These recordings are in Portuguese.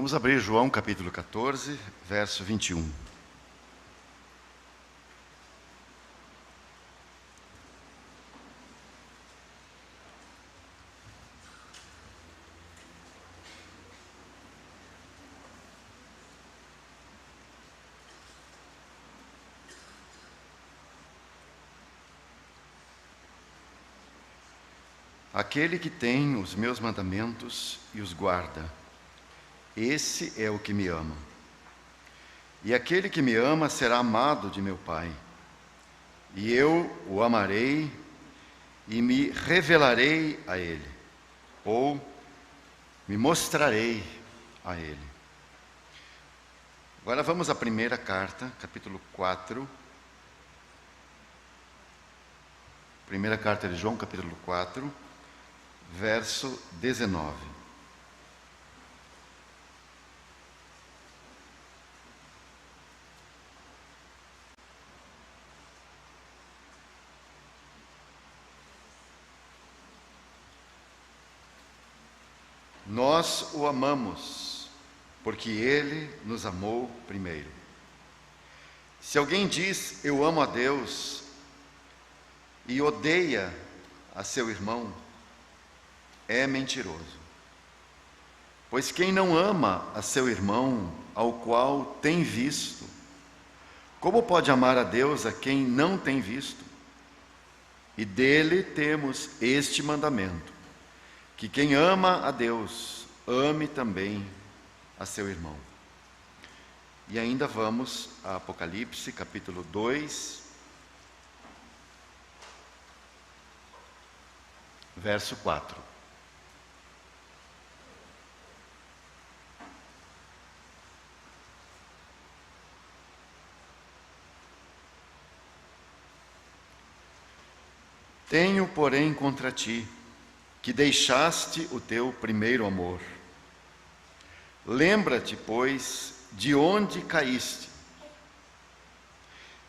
Vamos abrir João capítulo 14, verso 21. Aquele que tem os meus mandamentos e os guarda, esse é o que me ama. E aquele que me ama será amado de meu Pai. E eu o amarei e me revelarei a ele, ou me mostrarei a ele. Agora vamos à primeira carta, capítulo 4. Primeira carta de João, capítulo 4, verso 19. Nós o amamos, porque ele nos amou primeiro. Se alguém diz, eu amo a Deus, e odeia a seu irmão, é mentiroso. Pois quem não ama a seu irmão, ao qual tem visto, como pode amar a Deus a quem não tem visto? E dele temos este mandamento, que quem ama a Deus, ame também a seu irmão. E ainda vamos a Apocalipse, capítulo 2, verso 4. Tenho, porém, contra ti, que deixaste o teu primeiro amor. Lembra-te, pois, de onde caíste.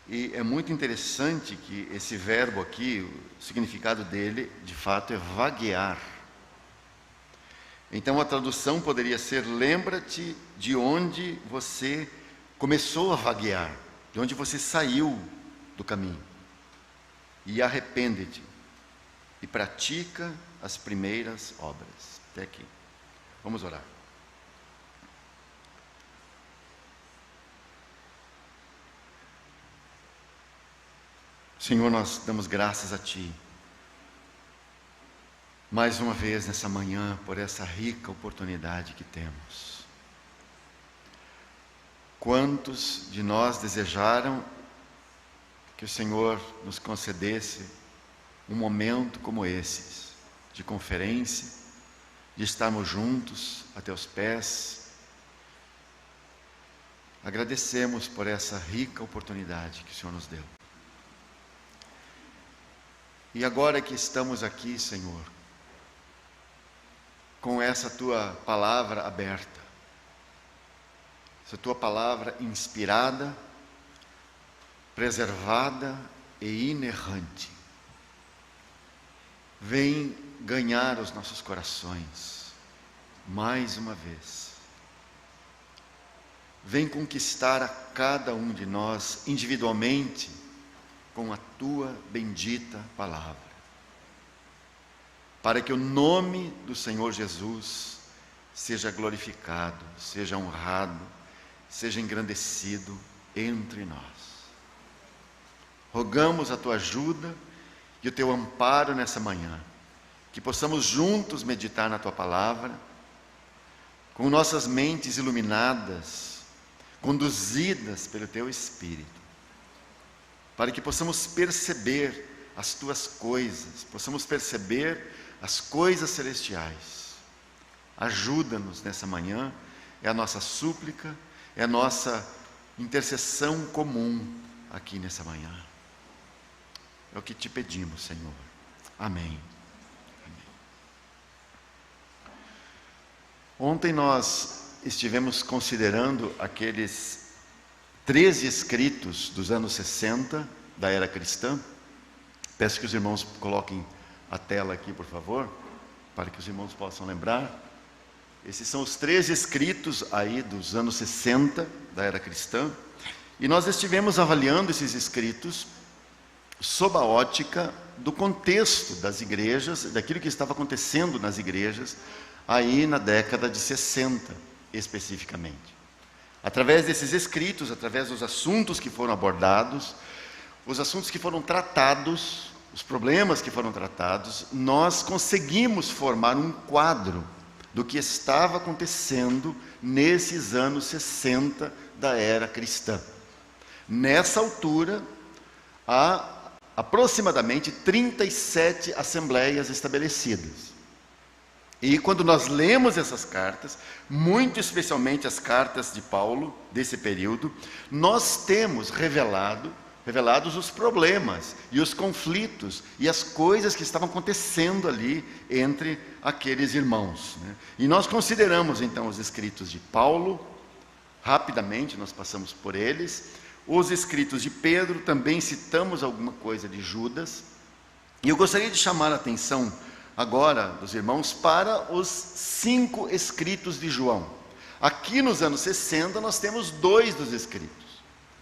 E é muito interessante que esse verbo aqui, o significado dele, de fato, é vaguear. Então a tradução poderia ser: lembra-te de onde você começou a vaguear, de onde você saiu do caminho. E arrepende-te e pratica as primeiras obras. Até aqui. Vamos orar. Senhor, nós damos graças a Ti, mais uma vez nessa manhã, por essa rica oportunidade que temos. Quantos de nós desejaram que o Senhor nos concedesse um momento como esses, de conferência, de estarmos juntos a Teus pés. Agradecemos por essa rica oportunidade que o Senhor nos deu. E agora que estamos aqui, Senhor, com essa Tua palavra aberta, essa Tua palavra inspirada, preservada e inerrante, vem ganhar os nossos corações, mais uma vez. Vem conquistar a cada um de nós individualmente, com a Tua bendita palavra, para que o nome do Senhor Jesus seja glorificado, seja honrado, seja engrandecido entre nós. Rogamos a Tua ajuda e o Teu amparo nessa manhã, que possamos juntos meditar na Tua palavra, com nossas mentes iluminadas, conduzidas pelo Teu Espírito, para que possamos perceber as Tuas coisas, possamos perceber as coisas celestiais. Ajuda-nos nessa manhã, é a nossa súplica, é a nossa intercessão comum aqui nessa manhã. É o que Te pedimos, Senhor. Amém. Amém. Ontem nós estivemos considerando aqueles 13 escritos dos anos 60 da era cristã. Peço que os irmãos coloquem a tela aqui, por favor, para que os irmãos possam lembrar. Esses são os 3 escritos aí dos anos 60 da era cristã. E nós estivemos avaliando esses escritos sob a ótica do contexto das igrejas, daquilo que estava acontecendo nas igrejas, aí na década de 60, especificamente. Através desses escritos, através dos assuntos que foram abordados, os assuntos que foram tratados, os problemas que foram tratados, nós conseguimos formar um quadro do que estava acontecendo nesses anos 60 da era cristã. Nessa altura, há aproximadamente 37 assembleias estabelecidas. E quando nós lemos essas cartas, muito especialmente as cartas de Paulo, desse período, nós temos revelados os problemas e os conflitos e as coisas que estavam acontecendo ali entre aqueles irmãos, né? E nós consideramos então os escritos de Paulo, rapidamente nós passamos por eles, os escritos de Pedro, também citamos alguma coisa de Judas, e eu gostaria de chamar a atenção agora dos irmãos para os 5 escritos de João. Aqui nos anos 60 nós temos 2 dos escritos.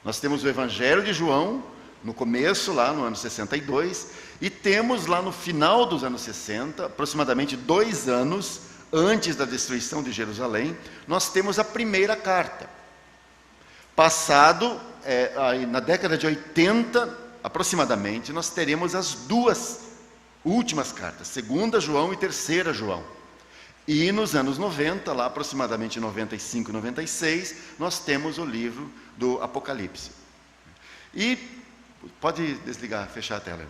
Nós temos o Evangelho de João, no começo, lá no ano 62, e temos lá no final dos anos 60, aproximadamente 2 anos antes da destruição de Jerusalém, nós temos a primeira carta. Passado, aí na década de 80, aproximadamente, nós teremos as 2 últimas cartas, 2ª João e 3ª João. E nos anos 90, lá aproximadamente 95, 96, nós temos o livro do Apocalipse. E pode desligar, fechar a tela.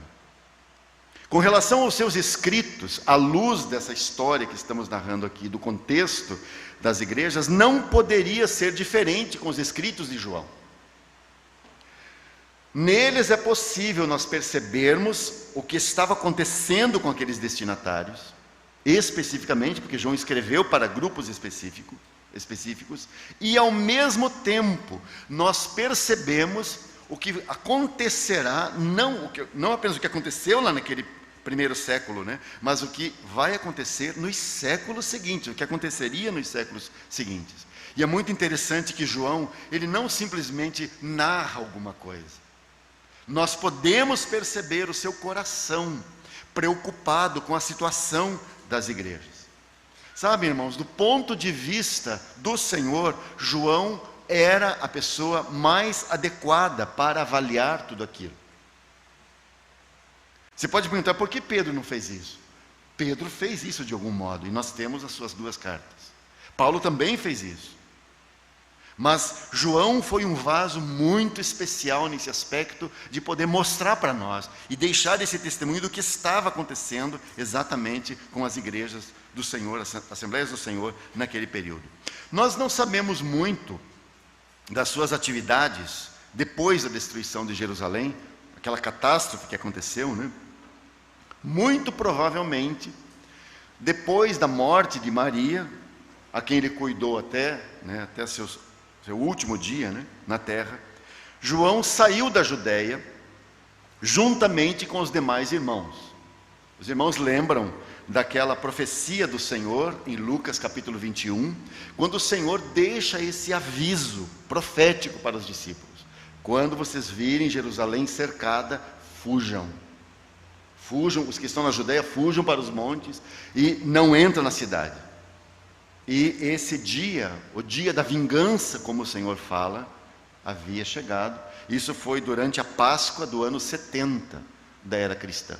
Com relação aos seus escritos, à luz dessa história que estamos narrando aqui, do contexto das igrejas, não poderia ser diferente com os escritos de João. Neles é possível nós percebermos o que estava acontecendo com aqueles destinatários, especificamente porque João escreveu para grupos específicos, e ao mesmo tempo nós percebemos o que acontecerá, não apenas o que aconteceu lá naquele primeiro século, né, mas o que vai acontecer nos séculos seguintes, o que aconteceria nos séculos seguintes. E é muito interessante que João, ele não simplesmente narra alguma coisa. Nós podemos perceber o seu coração preocupado com a situação das igrejas. Sabe, irmãos, do ponto de vista do Senhor, João era a pessoa mais adequada para avaliar tudo aquilo. Você pode perguntar, por que Pedro não fez isso? Pedro fez isso de algum modo, e nós temos as suas 2 cartas. Paulo também fez isso. Mas João foi um vaso muito especial nesse aspecto de poder mostrar para nós e deixar esse testemunho do que estava acontecendo exatamente com as igrejas do Senhor, as Assembleias do Senhor naquele período. Nós não sabemos muito das suas atividades depois da destruição de Jerusalém, aquela catástrofe que aconteceu, né? Muito provavelmente, depois da morte de Maria, a quem ele cuidou até seu último dia, né, na terra, João saiu da Judéia, juntamente com os demais irmãos. Os irmãos lembram daquela profecia do Senhor, em Lucas capítulo 21, quando o Senhor deixa esse aviso profético para os discípulos: quando vocês virem Jerusalém cercada, fujam. Fujam, os que estão na Judéia, fujam para os montes e não entram na cidade. E esse dia, o dia da vingança, como o Senhor fala, havia chegado. Isso foi durante a Páscoa do ano 70 da era cristã.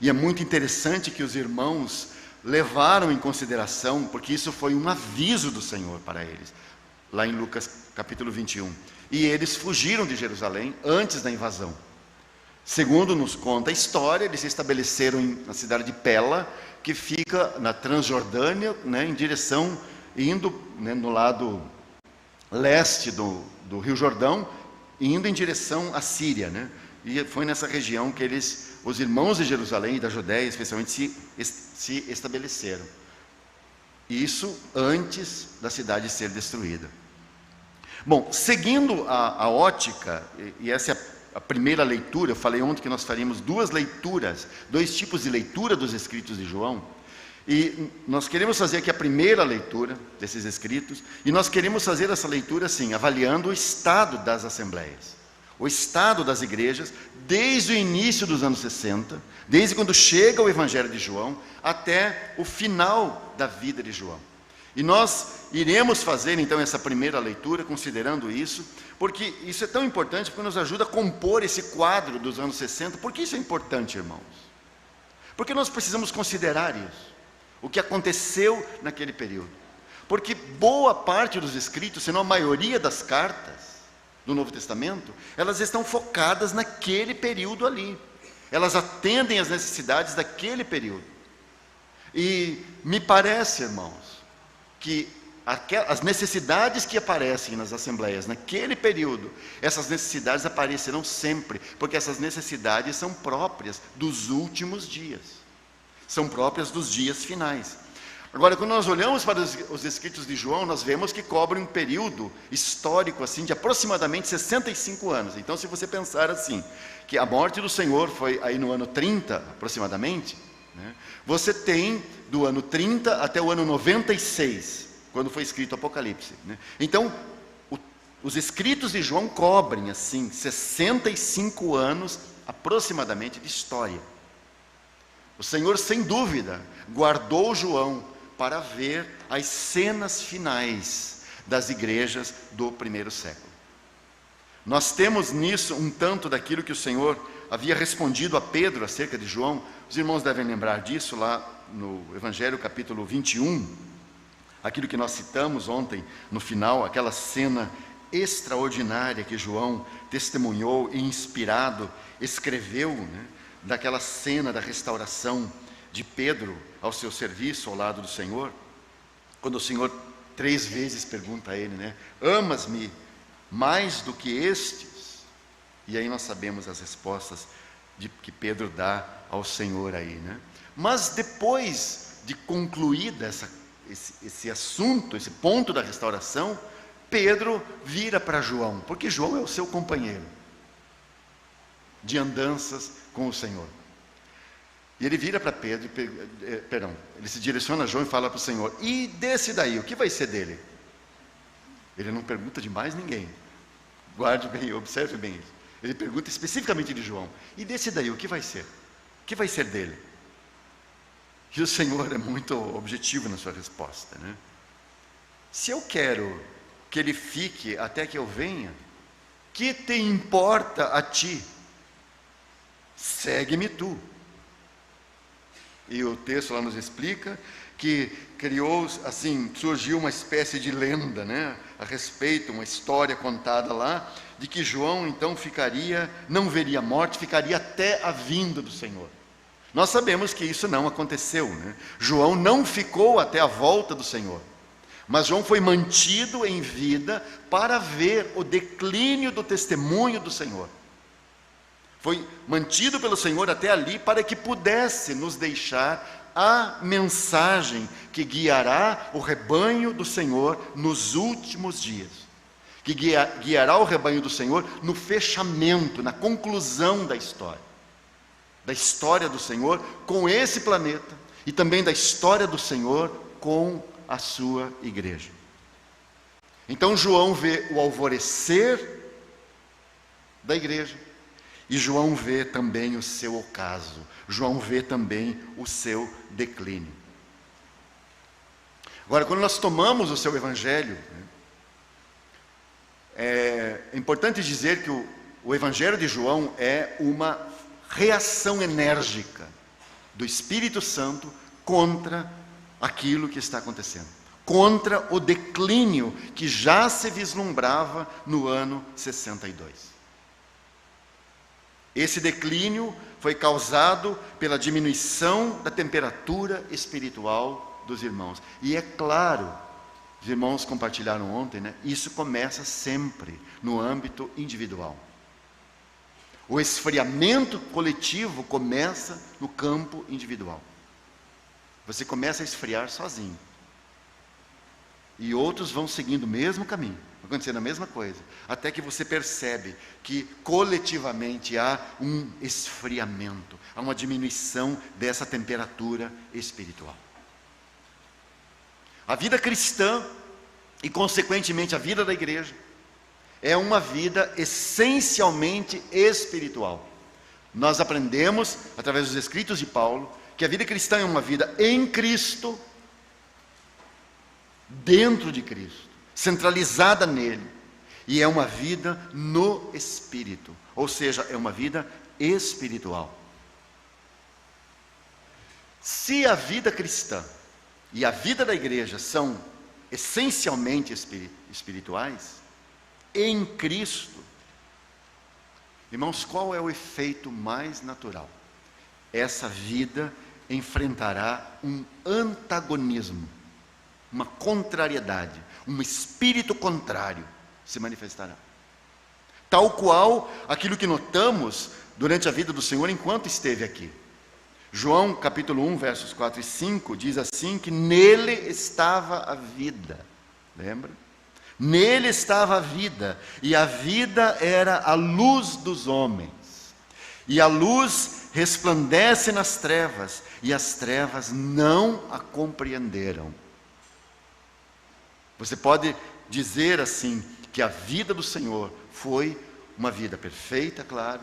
E é muito interessante que os irmãos levaram em consideração, porque isso foi um aviso do Senhor para eles, lá em Lucas capítulo 21. E eles fugiram de Jerusalém antes da invasão. Segundo nos conta a história, eles se estabeleceram na cidade de Pela, que fica na Transjordânia, né, em direção, indo, né, no lado leste do Rio Jordão, indo em direção à Síria, né? E foi nessa região que os irmãos de Jerusalém e da Judéia, especialmente, se estabeleceram. Isso antes da cidade ser destruída. Bom, seguindo a ótica, e essa é a primeira leitura, eu falei ontem que nós faríamos 2 leituras, 2 tipos de leitura dos escritos de João. E nós queremos fazer aqui a primeira leitura desses escritos, e nós queremos fazer essa leitura assim, avaliando o estado das assembleias, o estado das igrejas, desde o início dos anos 60, desde quando chega o Evangelho de João, até o final da vida de João. E nós iremos fazer então essa primeira leitura, considerando isso, porque isso é tão importante, porque nos ajuda a compor esse quadro dos anos 60. Por que isso é importante, irmãos? Porque nós precisamos considerar isso, o que aconteceu naquele período. Porque boa parte dos escritos, se não a maioria das cartas do Novo Testamento, elas estão focadas naquele período ali. Elas atendem às necessidades daquele período. E me parece, irmãos, que as necessidades que aparecem nas assembleias naquele período, essas necessidades aparecerão sempre, porque essas necessidades são próprias dos últimos dias, são próprias dos dias finais. Agora, quando nós olhamos para os escritos de João, nós vemos que cobrem um período histórico assim de aproximadamente 65 anos. Então, se você pensar assim, que a morte do Senhor foi aí no ano 30 aproximadamente, né, você tem do ano 30 até o ano 96, quando foi escrito o Apocalipse, né? Então, os escritos de João cobrem assim 65 anos aproximadamente de história. O Senhor, sem dúvida, guardou João para ver as cenas finais das igrejas do primeiro século. Nós temos nisso um tanto daquilo que o Senhor havia respondido a Pedro acerca de João. Os irmãos devem lembrar disso lá no Evangelho capítulo 21, aquilo que nós citamos ontem no final, aquela cena extraordinária que João testemunhou e inspirado, escreveu, né, daquela cena da restauração de Pedro ao seu serviço ao lado do Senhor, quando o Senhor 3 vezes pergunta a ele, né, amas-me mais do que estes? E aí nós sabemos as respostas que Pedro dá ao Senhor aí, né? Mas depois de concluída esse assunto, esse ponto da restauração, Pedro vira para João, porque João é o seu companheiro de andanças com o Senhor. E ele vira para Pedro, ele se direciona a João e fala para o Senhor, e desse daí, o que vai ser dele? Ele não pergunta de mais ninguém, guarde bem, observe bem isso. Ele pergunta especificamente de João, e desse daí, o que vai ser? O que vai ser dele? E o Senhor é muito objetivo na sua resposta, né? Se eu quero que ele fique até que eu venha, que te importa a ti? Segue-me tu. E o texto lá nos explica que criou, assim, surgiu uma espécie de lenda, né, a respeito, uma história contada lá, de que João então não veria morte, ficaria até a vinda do Senhor. Nós sabemos que isso não aconteceu, né? João não ficou até a volta do Senhor, mas João foi mantido em vida para ver o declínio do testemunho do Senhor. Foi mantido pelo Senhor até ali para que pudesse nos deixar a mensagem que guiará o rebanho do Senhor nos últimos dias, que guiará o rebanho do Senhor no fechamento, na conclusão da história do Senhor com esse planeta e também da história do Senhor com a sua igreja. Então João vê o alvorecer da igreja e João vê também o seu ocaso, João vê também o seu declínio. Agora, quando nós tomamos o seu evangelho, é importante dizer que o evangelho de João é uma reação enérgica do Espírito Santo contra aquilo que está acontecendo, contra o declínio que já se vislumbrava no ano 62. Esse declínio foi causado pela diminuição da temperatura espiritual dos irmãos. E é claro, os irmãos compartilharam ontem, né? Isso começa sempre no âmbito individual. O esfriamento coletivo começa no campo individual. Você começa a esfriar sozinho. E outros vão seguindo o mesmo caminho, acontecendo a mesma coisa, até que você percebe que coletivamente há um esfriamento, há uma diminuição dessa temperatura espiritual. A vida cristã, e consequentemente a vida da igreja, é uma vida essencialmente espiritual. Nós aprendemos, através dos escritos de Paulo, que a vida cristã é uma vida em Cristo, dentro de Cristo, centralizada nele, e é uma vida no Espírito, ou seja, é uma vida espiritual. Se a vida cristã e a vida da igreja são essencialmente espirituais, em Cristo, irmãos, qual é o efeito mais natural? Essa vida enfrentará um antagonismo, uma contrariedade, um espírito contrário se manifestará. Tal qual aquilo que notamos durante a vida do Senhor enquanto esteve aqui. João capítulo 1, versos 4 e 5, diz assim que nele estava a vida. Lembra? Nele estava a vida, e a vida era a luz dos homens. E a luz resplandece nas trevas, e as trevas não a compreenderam. Você pode dizer assim, que a vida do Senhor foi uma vida perfeita, claro,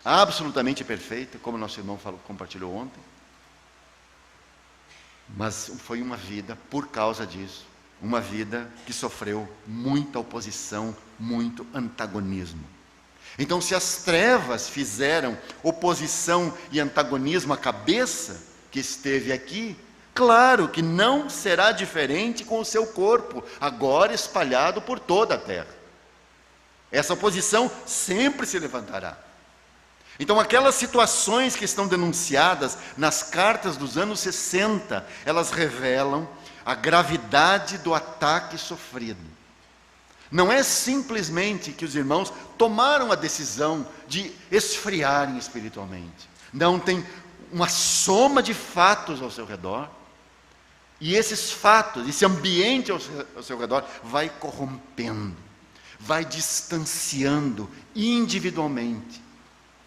absolutamente perfeita, como nosso irmão compartilhou ontem, mas foi uma vida por causa disso, uma vida que sofreu muita oposição, muito antagonismo. Então, se as trevas fizeram oposição e antagonismo à cabeça que esteve aqui, claro que não será diferente com o seu corpo, agora espalhado por toda a terra. Essa oposição sempre se levantará. Então, aquelas situações que estão denunciadas nas cartas dos anos 60, elas revelam a gravidade do ataque sofrido. Não é simplesmente que os irmãos tomaram a decisão de esfriarem espiritualmente. Não, tem uma soma de fatos ao seu redor, e esses fatos, esse ambiente ao seu redor, vai corrompendo, vai distanciando individualmente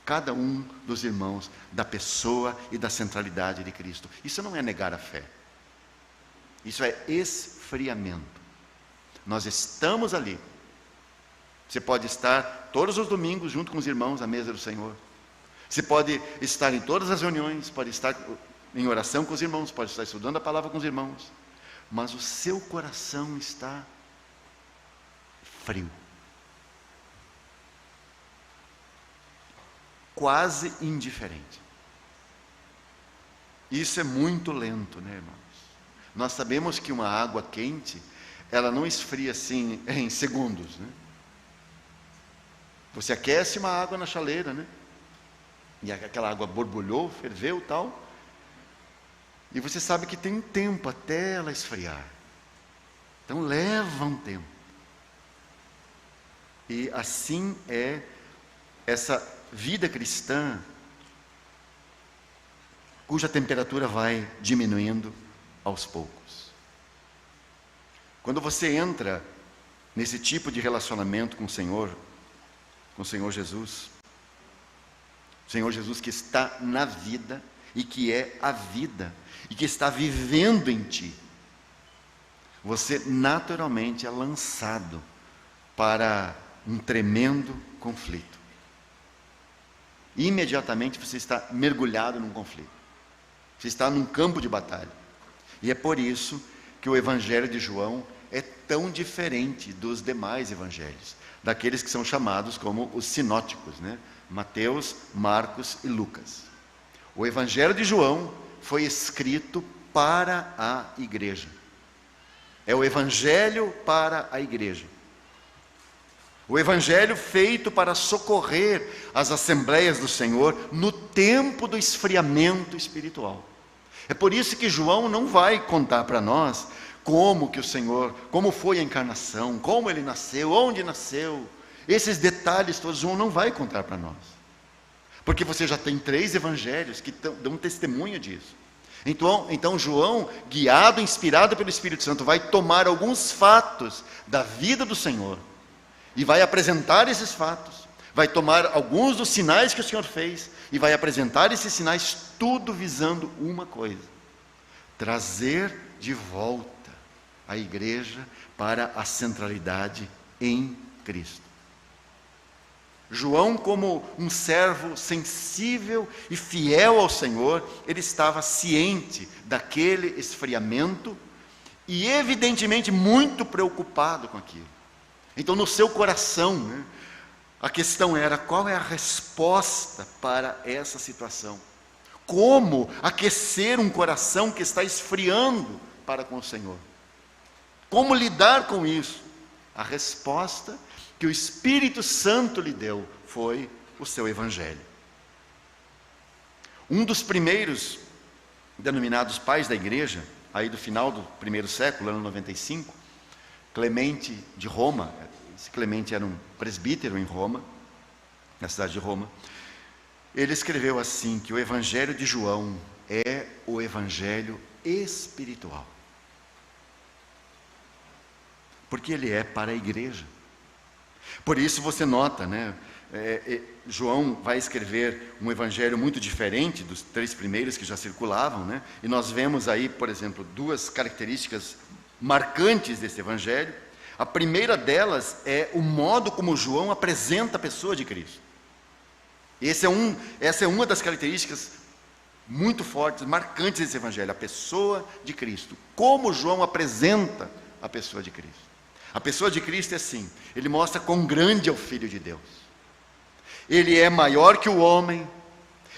cada um dos irmãos da pessoa e da centralidade de Cristo. Isso não é negar a fé, isso é esfriamento. Nós estamos ali. Você pode estar todos os domingos junto com os irmãos à mesa do Senhor. Você pode estar em todas as reuniões, pode estar em oração com os irmãos, pode estar estudando a palavra com os irmãos, mas o seu coração está frio, quase indiferente. Isso é muito lento, né, irmãos? Nós sabemos que uma água quente, ela não esfria assim em segundos, né? Você aquece uma água na chaleira, né? E aquela água borbulhou, ferveu, tal. E você sabe que tem um tempo até ela esfriar. Então leva um tempo. E assim é essa vida cristã, cuja temperatura vai diminuindo aos poucos. Quando você entra nesse tipo de relacionamento com o Senhor Jesus, o Senhor Jesus que está na vida e que é a vida, e que está vivendo em ti, você naturalmente é lançado para um tremendo conflito. Imediatamente você está mergulhado num conflito, você está num campo de batalha. E é por isso que o Evangelho de João é tão diferente dos demais evangelhos, daqueles que são chamados como os sinóticos, né? Mateus, Marcos e Lucas. O Evangelho de João foi escrito para a igreja. É o Evangelho para a igreja. O Evangelho feito para socorrer as assembleias do Senhor no tempo do esfriamento espiritual. É por isso que João não vai contar para nós como que o Senhor, como foi a encarnação, como ele nasceu, onde nasceu. Esses detalhes todos João não vai contar para nós. Porque você já tem 3 evangelhos que dão testemunho disso. Então João, guiado, inspirado pelo Espírito Santo, vai tomar alguns fatos da vida do Senhor e vai apresentar esses fatos, vai tomar alguns dos sinais que o Senhor fez e vai apresentar esses sinais, tudo visando uma coisa: trazer de volta a igreja para a centralidade em Cristo. João, como um servo sensível e fiel ao Senhor, ele estava ciente daquele esfriamento e evidentemente muito preocupado com aquilo. Então, no seu coração, né, a questão era: qual é a resposta para essa situação? Como aquecer um coração que está esfriando para com o Senhor? Como lidar com isso? A resposta que o Espírito Santo lhe deu foi o seu Evangelho. Um dos primeiros denominados pais da igreja, aí do final do primeiro século, ano 95, Clemente de Roma. Esse Clemente era um presbítero em Roma, na cidade de Roma. Ele escreveu assim, que o Evangelho de João é o Evangelho espiritual. Porque ele é para a igreja. Por isso você nota, né? João vai escrever um evangelho muito diferente dos três primeiros que já circulavam, né? E nós vemos aí, por exemplo, duas características marcantes desse evangelho. A primeira delas é o modo como João apresenta a pessoa de Cristo. Essa é uma das características muito fortes, marcantes desse evangelho, a pessoa de Cristo. Como João apresenta a pessoa de Cristo. A pessoa de Cristo é assim: ele mostra quão grande é o Filho de Deus. Ele é maior que o homem,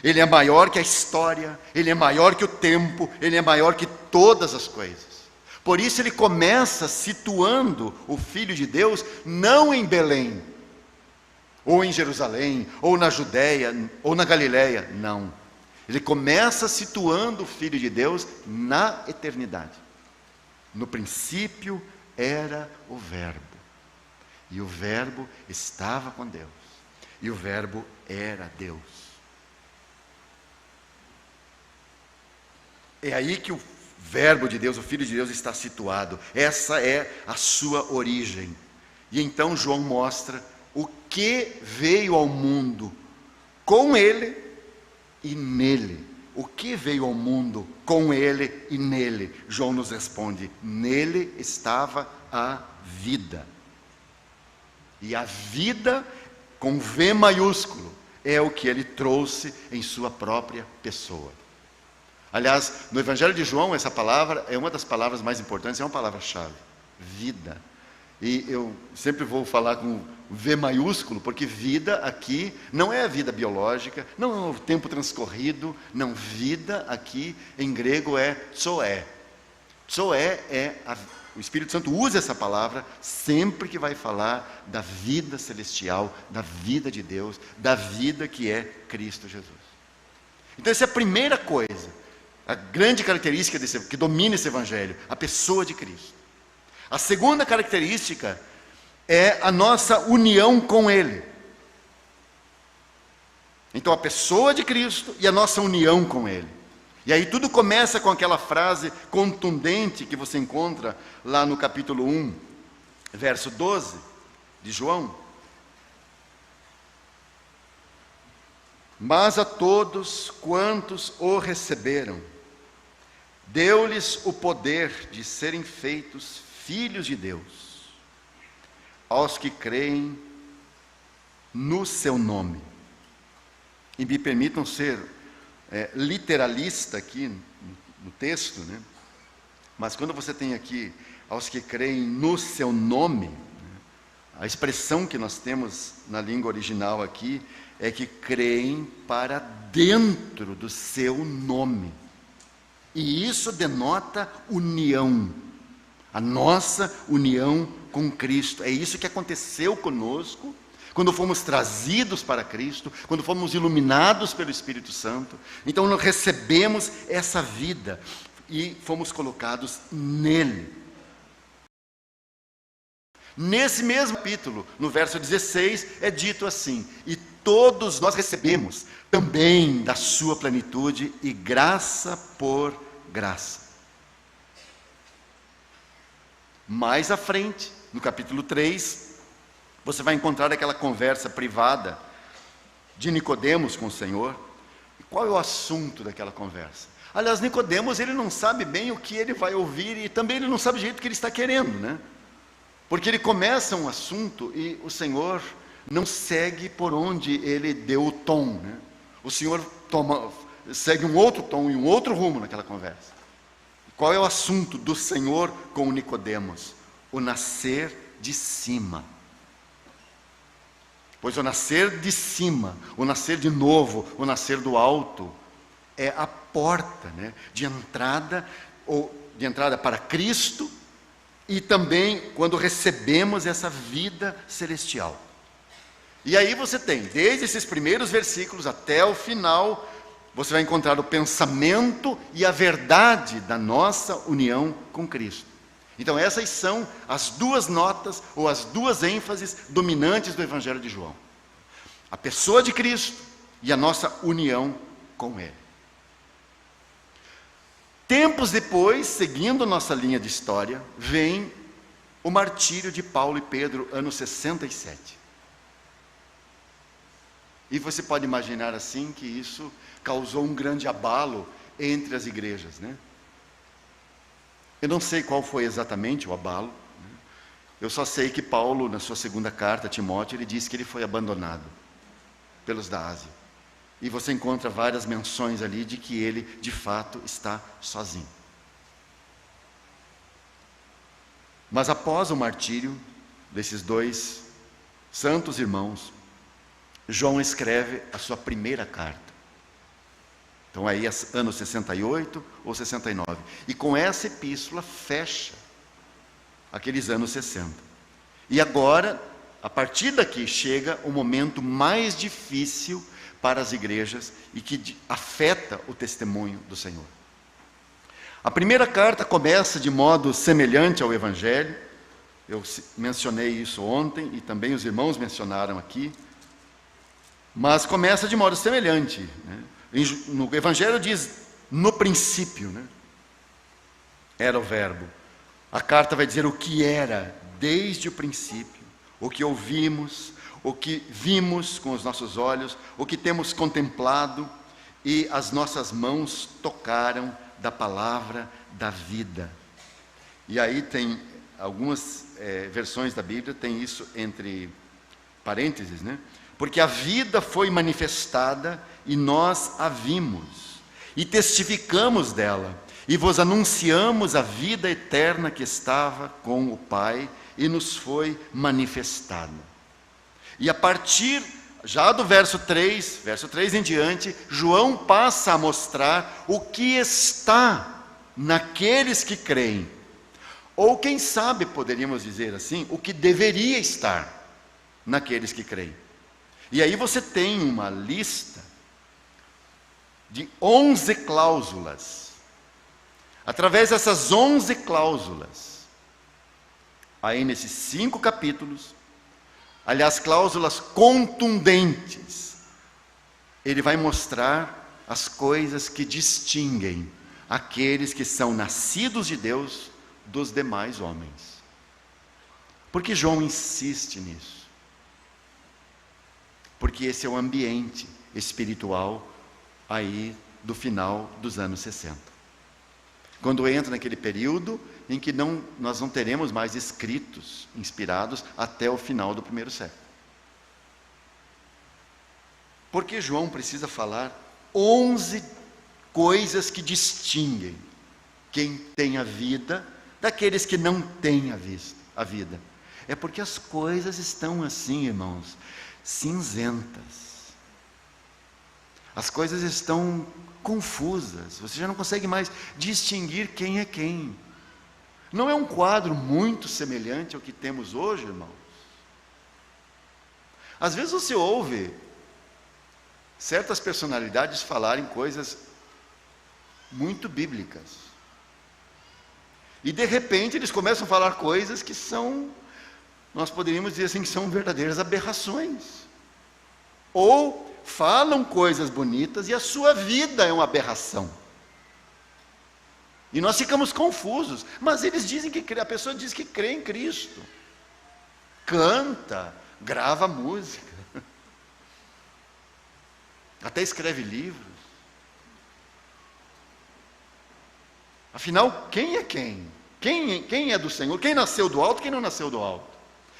ele é maior que a história, ele é maior que o tempo, ele é maior que todas as coisas. Por isso ele começa situando o Filho de Deus não em Belém, ou em Jerusalém, ou na Judéia, ou na Galiléia, não. Ele começa situando o Filho de Deus na eternidade. No princípio era o Verbo, e o Verbo estava com Deus, e o Verbo era Deus. É aí que o Verbo de Deus, o Filho de Deus, está situado. Essa é a sua origem. E então João mostra o que veio ao mundo com ele e nele. O que veio ao mundo com ele e nele? João nos responde: nele estava a vida. E a vida, com V maiúsculo, é o que ele trouxe em sua própria pessoa. Aliás, no Evangelho de João, essa palavra é uma das palavras mais importantes, é uma palavra-chave: vida. E eu sempre vou falar com V maiúsculo, porque vida aqui não é a vida biológica, não é o tempo transcorrido, não, vida aqui em grego é zoé. Zoé o Espírito Santo usa essa palavra sempre que vai falar da vida celestial, da vida de Deus, da vida que é Cristo Jesus. Então essa é a primeira coisa, a grande característica que domina esse Evangelho, a pessoa de Cristo. A segunda característica é a nossa união com Ele. Então a pessoa de Cristo e a nossa união com Ele. E aí tudo começa com aquela frase contundente que você encontra lá no capítulo 1, verso 12 de João. Mas a todos quantos o receberam, deu-lhes o poder de serem feitos filhos de Deus, aos que creem no seu nome. E me permitam ser literalista aqui no texto, né? Mas quando você tem aqui aos que creem no seu nome, né? A expressão que nós temos na língua original aqui é que creem para dentro do seu nome. E isso denota união, a nossa união com Cristo. É isso que aconteceu conosco quando fomos trazidos para Cristo, quando fomos iluminados pelo Espírito Santo. Então nós recebemos essa vida e fomos colocados nele. Nesse mesmo capítulo, no verso 16, é dito assim: e todos nós recebemos também da sua plenitude e graça por graça. Mais à frente, no capítulo 3, você vai encontrar aquela conversa privada de Nicodemos com o Senhor. E qual é o assunto daquela conversa? Aliás, Nicodemos, ele não sabe bem o que ele vai ouvir e também ele não sabe o jeito que ele está querendo, né? Porque ele começa um assunto e o Senhor não segue por onde ele deu o tom, né? O Senhor segue um outro tom e um outro rumo naquela conversa. Qual é o assunto do Senhor com Nicodemos? O nascer de cima. Pois o nascer de cima, o nascer de novo, o nascer do alto, é a porta, né, de entrada para Cristo, e também quando recebemos essa vida celestial. E aí você tem, desde esses primeiros versículos até o final, você vai encontrar o pensamento e a verdade da nossa união com Cristo. Então essas são as duas notas, ou as duas ênfases dominantes do Evangelho de João. A pessoa de Cristo e a nossa união com Ele. Tempos depois, seguindo nossa linha de história, vem o martírio de Paulo e Pedro, ano 67. E você pode imaginar assim que isso causou um grande abalo entre as igrejas, né? Eu não sei qual foi exatamente o abalo, né? Eu só sei que Paulo, na sua segunda carta a Timóteo, ele diz que ele foi abandonado pelos da Ásia. E você encontra várias menções ali de que ele, de fato, está sozinho. Mas após o martírio desses dois santos irmãos, João escreve a sua primeira carta. Então aí é ano 68 ou 69. E com essa epístola fecha aqueles anos 60. E agora, a partir daqui, chega o momento mais difícil para as igrejas e que afeta o testemunho do Senhor. A primeira carta começa de modo semelhante ao Evangelho. Eu mencionei isso ontem e também os irmãos mencionaram aqui. Mas começa de modo semelhante, né? No Evangelho diz, no princípio, né, era o verbo. A carta vai dizer o que era desde o princípio, o que ouvimos, o que vimos com os nossos olhos, o que temos contemplado e as nossas mãos tocaram da palavra da vida. E aí tem algumas versões da Bíblia, tem isso entre parênteses, né? Porque a vida foi manifestada e nós a vimos, e testificamos dela, e vos anunciamos a vida eterna que estava com o Pai, e nos foi manifestada. E a partir já do verso 3 em diante, João passa a mostrar o que está naqueles que creem. Ou quem sabe, poderíamos dizer assim, o que deveria estar naqueles que creem. E aí você tem uma lista de 11 cláusulas. Através dessas 11 cláusulas, aí nesses 5 capítulos, aliás, cláusulas contundentes, ele vai mostrar as coisas que distinguem aqueles que são nascidos de Deus dos demais homens. Por que João insiste nisso? Porque esse é o ambiente espiritual aí do final dos anos 60. Quando entra naquele período em que nós não teremos mais escritos inspirados até o final do primeiro século. Por que João precisa falar 11 coisas que distinguem quem tem a vida daqueles que não têm a vida? É porque as coisas estão assim, irmãos, cinzentas. As coisas estão confusas. Você já não consegue mais distinguir quem é quem. Não é um quadro muito semelhante ao que temos hoje, irmãos? Às vezes você ouve certas personalidades falarem coisas muito bíblicas. E de repente eles começam a falar coisas que são, nós poderíamos dizer assim, que são verdadeiras aberrações. Ou falam coisas bonitas e a sua vida é uma aberração. E nós ficamos confusos. Mas eles dizem que a pessoa diz que crê em Cristo. Canta, grava música. Até escreve livros. Afinal, quem é quem? Quem é do Senhor? Quem nasceu do alto, quem não nasceu do alto?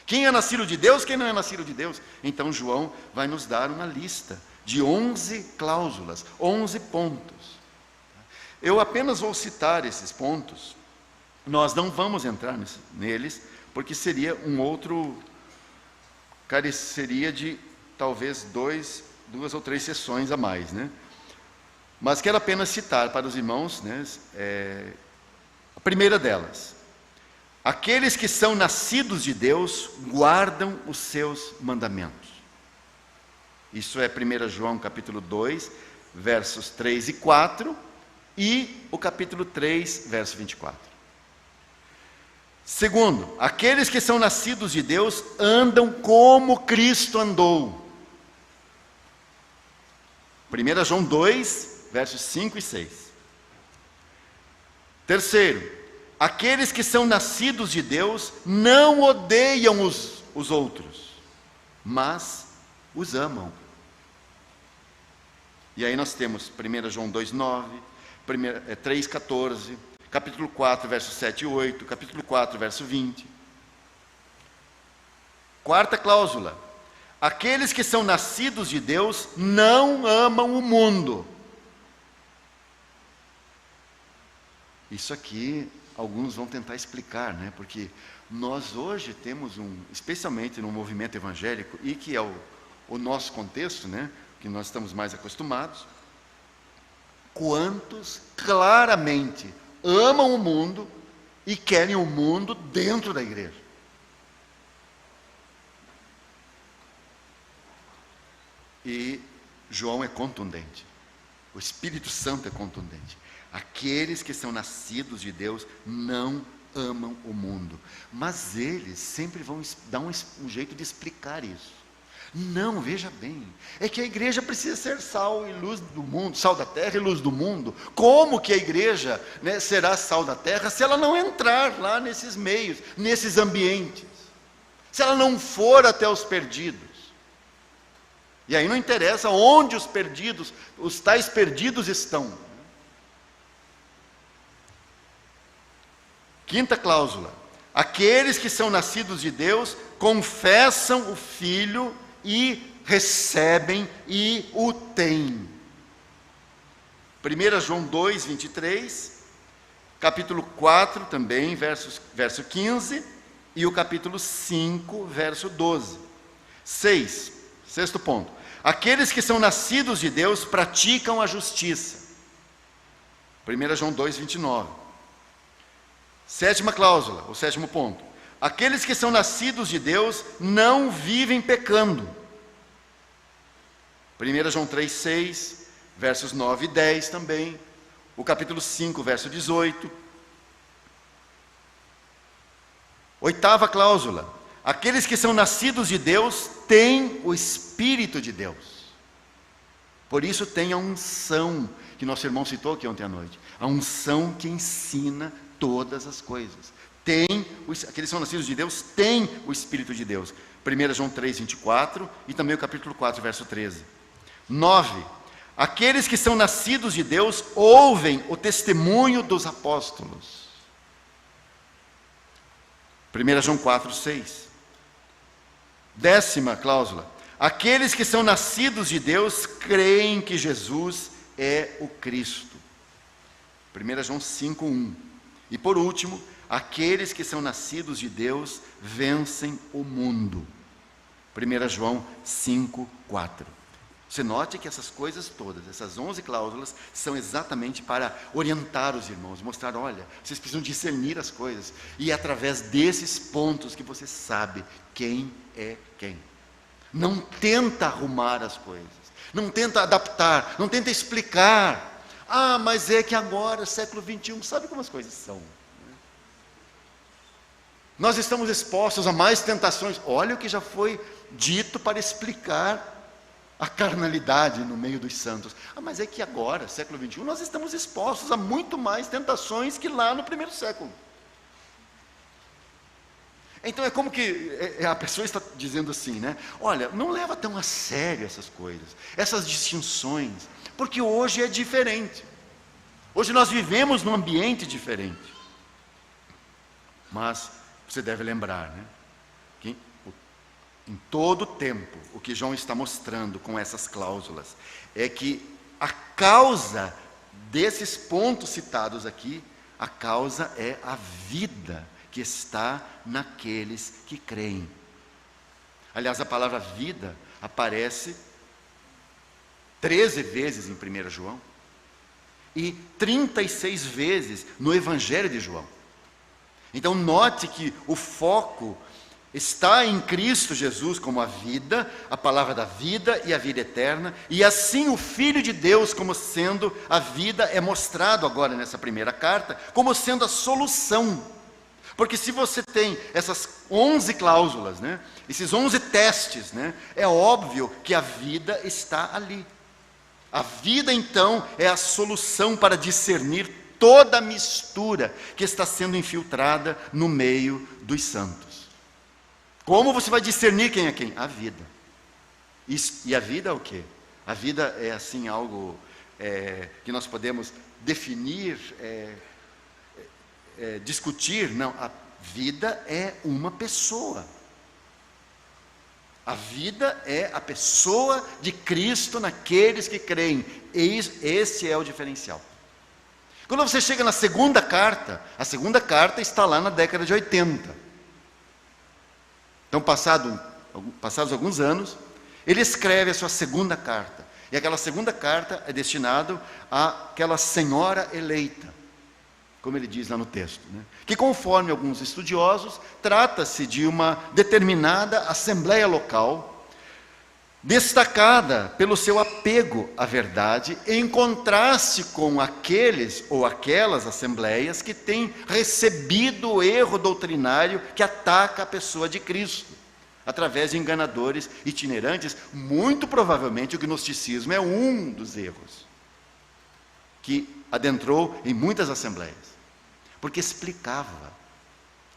Quem é nascido de Deus, quem não é nascido de Deus? Então João vai nos dar uma lista de 11 cláusulas, 11 pontos. Eu apenas vou citar esses pontos. Nós não vamos entrar neles, porque seria careceria de talvez duas ou três sessões a mais, né? Mas quero apenas citar para os irmãos, né, a primeira delas: aqueles que são nascidos de Deus guardam os seus mandamentos. Isso é 1 João capítulo 2, versos 3 e 4, e o capítulo 3, verso 24. Segundo, aqueles que são nascidos de Deus andam como Cristo andou. 1 João 2, versos 5 e 6. Terceiro, aqueles que são nascidos de Deus não odeiam os outros, mas os amam. E aí nós temos 1 João 2, 9, 3, 14, capítulo 4, versos 7 e 8, capítulo 4, verso 20. Quarta cláusula: aqueles que são nascidos de Deus não amam o mundo. Isso aqui, alguns vão tentar explicar, né? Porque nós hoje temos especialmente no movimento evangélico, e que é o nosso contexto, né? Que nós estamos mais acostumados, quantos claramente amam o mundo e querem o mundo dentro da igreja. E João é contundente, o Espírito Santo é contundente. Aqueles que são nascidos de Deus não amam o mundo, mas eles sempre vão dar um jeito de explicar isso. Não, veja bem, é que a igreja precisa ser sal e luz do mundo, sal da terra e luz do mundo. Como que a igreja, né, será sal da terra se ela não entrar lá nesses meios, nesses ambientes? Se ela não for até os perdidos? E aí não interessa onde os tais perdidos estão. Quinta cláusula: aqueles que são nascidos de Deus confessam o Filho e recebem e o têm. 1 João 2, 23, capítulo 4 também, verso 15, e o capítulo 5, verso 12. Sexto ponto: aqueles que são nascidos de Deus praticam a justiça. 1 João 2, 29. Sétima cláusula, o sétimo ponto: aqueles que são nascidos de Deus não vivem pecando. 1 João 3, 6, versos 9 e 10 também, o capítulo 5, verso 18. Oitava cláusula: aqueles que são nascidos de Deus têm o Espírito de Deus. Por isso tem a unção, que nosso irmão citou aqui ontem à noite, a unção que ensina todas as coisas. Aqueles que são nascidos de Deus têm o Espírito de Deus. 1 João 3, 24 e também o capítulo 4, verso 13. 9. Aqueles que são nascidos de Deus ouvem o testemunho dos apóstolos. 1 João 4, 6. 10ª cláusula: aqueles que são nascidos de Deus creem que Jesus é o Cristo. 1 João 5, 1. E por último, aqueles que são nascidos de Deus vencem o mundo. 1 João 5, 4. Você note que essas coisas todas, essas 11 cláusulas, são exatamente para orientar os irmãos, mostrar: olha, vocês precisam discernir as coisas, e é através desses pontos que você sabe quem é quem. Não tenta arrumar as coisas, não tenta adaptar, não tenta explicar. Ah, mas é que agora, século 21, sabe como as coisas são? Nós estamos expostos a mais tentações. Olha o que já foi dito para explicar a carnalidade no meio dos santos. Ah, mas é que agora, século 21, nós estamos expostos a muito mais tentações que lá no primeiro século. Então é como que a pessoa está dizendo assim, né? Olha, não leva tão a sério essas coisas, essas distinções, porque hoje é diferente. Hoje nós vivemos num ambiente diferente. Mas você deve lembrar, né, que em todo o tempo, o que João está mostrando com essas cláusulas é que a causa desses pontos citados aqui, a causa é a vida que está naqueles que creem. Aliás, a palavra vida aparece 13 vezes em 1 João e 36 vezes no Evangelho de João. Então note que o foco está em Cristo Jesus como a vida, a palavra da vida e a vida eterna, e assim o Filho de Deus como sendo a vida é mostrado agora nessa primeira carta, como sendo a solução. Porque se você tem essas 11 cláusulas, né, esses 11 testes, né, é óbvio que a vida está ali. A vida então é a solução para discernir toda a mistura que está sendo infiltrada no meio dos santos. Como você vai discernir quem é quem? A vida. E a vida é o quê? A vida é assim algo que nós podemos definir, discutir. Não, a vida é uma pessoa. A vida é a pessoa de Cristo naqueles que creem. Esse é o diferencial. Quando você chega na segunda carta, a segunda carta está lá na década de 80. Então, passados alguns anos, ele escreve a sua segunda carta. E aquela segunda carta é destinada àquela senhora eleita, como ele diz lá no texto, né? Que conforme alguns estudiosos, trata-se de uma determinada assembleia local, destacada pelo seu apego à verdade, em contraste com aqueles ou aquelas assembleias que têm recebido o erro doutrinário que ataca a pessoa de Cristo, através de enganadores itinerantes. Muito provavelmente o gnosticismo é um dos erros que adentrou em muitas assembleias, porque explicava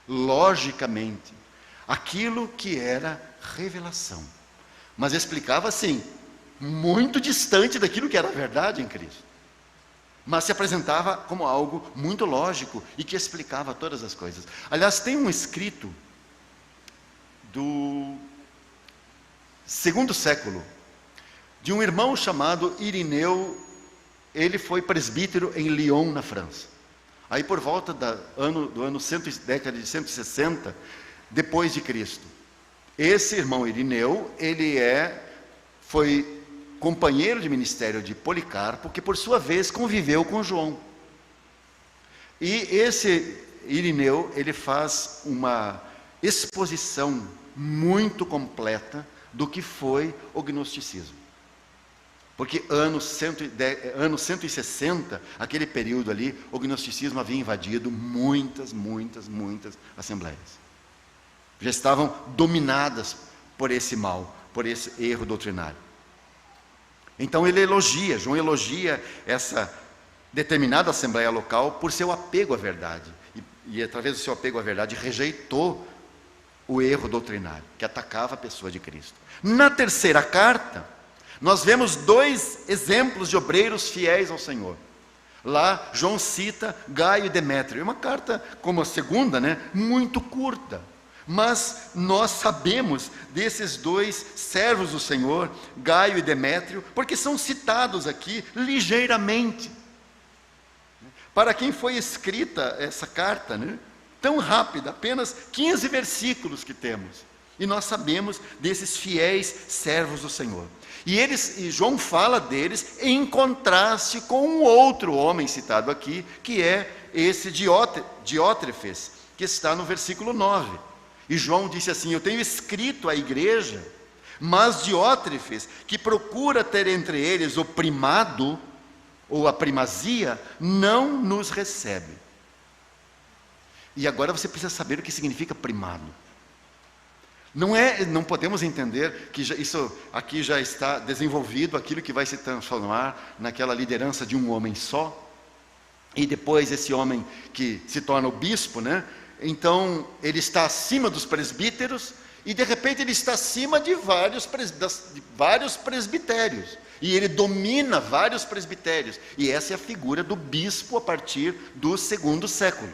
logicamente aquilo que era revelação. Mas explicava assim, muito distante daquilo que era a verdade em Cristo. Mas se apresentava como algo muito lógico e que explicava todas as coisas. Aliás, tem um escrito do segundo século, de um irmão chamado Irineu. Ele foi presbítero em Lyon, na França. Aí por volta década de 160, depois de Cristo. Esse irmão Irineu, ele foi companheiro de ministério de Policarpo, que por sua vez conviveu com João. E esse Irineu, ele faz uma exposição muito completa do que foi o gnosticismo. Porque anos 160, aquele período ali, o gnosticismo havia invadido muitas assembleias. Já estavam dominadas por esse mal, por esse erro doutrinário. Então João elogia essa determinada assembleia local por seu apego à verdade. E através do seu apego à verdade, rejeitou o erro doutrinário, que atacava a pessoa de Cristo. Na terceira carta, nós vemos 2 exemplos de obreiros fiéis ao Senhor. Lá, João cita Gaio e Demétrio. É uma carta, como a segunda, né, muito curta. Mas nós sabemos desses 2 servos do Senhor, Gaio e Demétrio, porque são citados aqui ligeiramente. Para quem foi escrita essa carta, né, tão rápida, apenas 15 versículos que temos. E nós sabemos desses fiéis servos do Senhor. E João fala deles em contraste com um outro homem citado aqui, que é esse Diótrefes, que está no versículo 9. E João disse assim: eu tenho escrito à igreja, mas Diótrefes, que procura ter entre eles o primado, ou a primazia, não nos recebe. E agora você precisa saber o que significa primado. Não podemos entender que isso aqui já está desenvolvido, aquilo que vai se transformar naquela liderança de um homem só, e depois esse homem que se torna o bispo, né? Então ele está acima dos presbíteros, e de repente ele está acima de vários presbitérios. E ele domina vários presbitérios. E essa é a figura do bispo a partir do segundo século.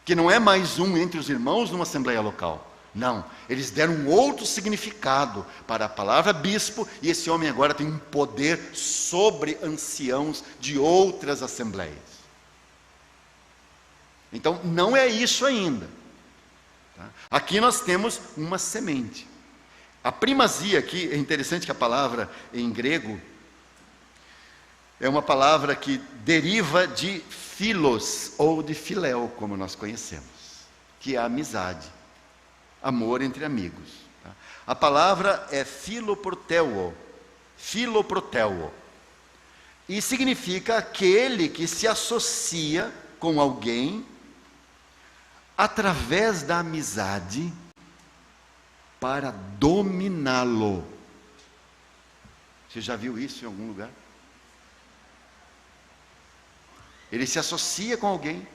Que não é mais um entre os irmãos numa assembleia local. Não, eles deram um outro significado para a palavra bispo, e esse homem agora tem um poder sobre anciãos de outras assembleias. Então, não é isso ainda. Tá? Aqui nós temos uma semente. A primazia aqui, é interessante que a palavra em grego é uma palavra que deriva de philos ou de filéu, como nós conhecemos, que é a amizade. Amor entre amigos. Tá? A palavra é filoproteuo, e significa aquele que se associa com alguém através da amizade para dominá-lo. Você já viu isso em algum lugar? Ele se associa com alguém.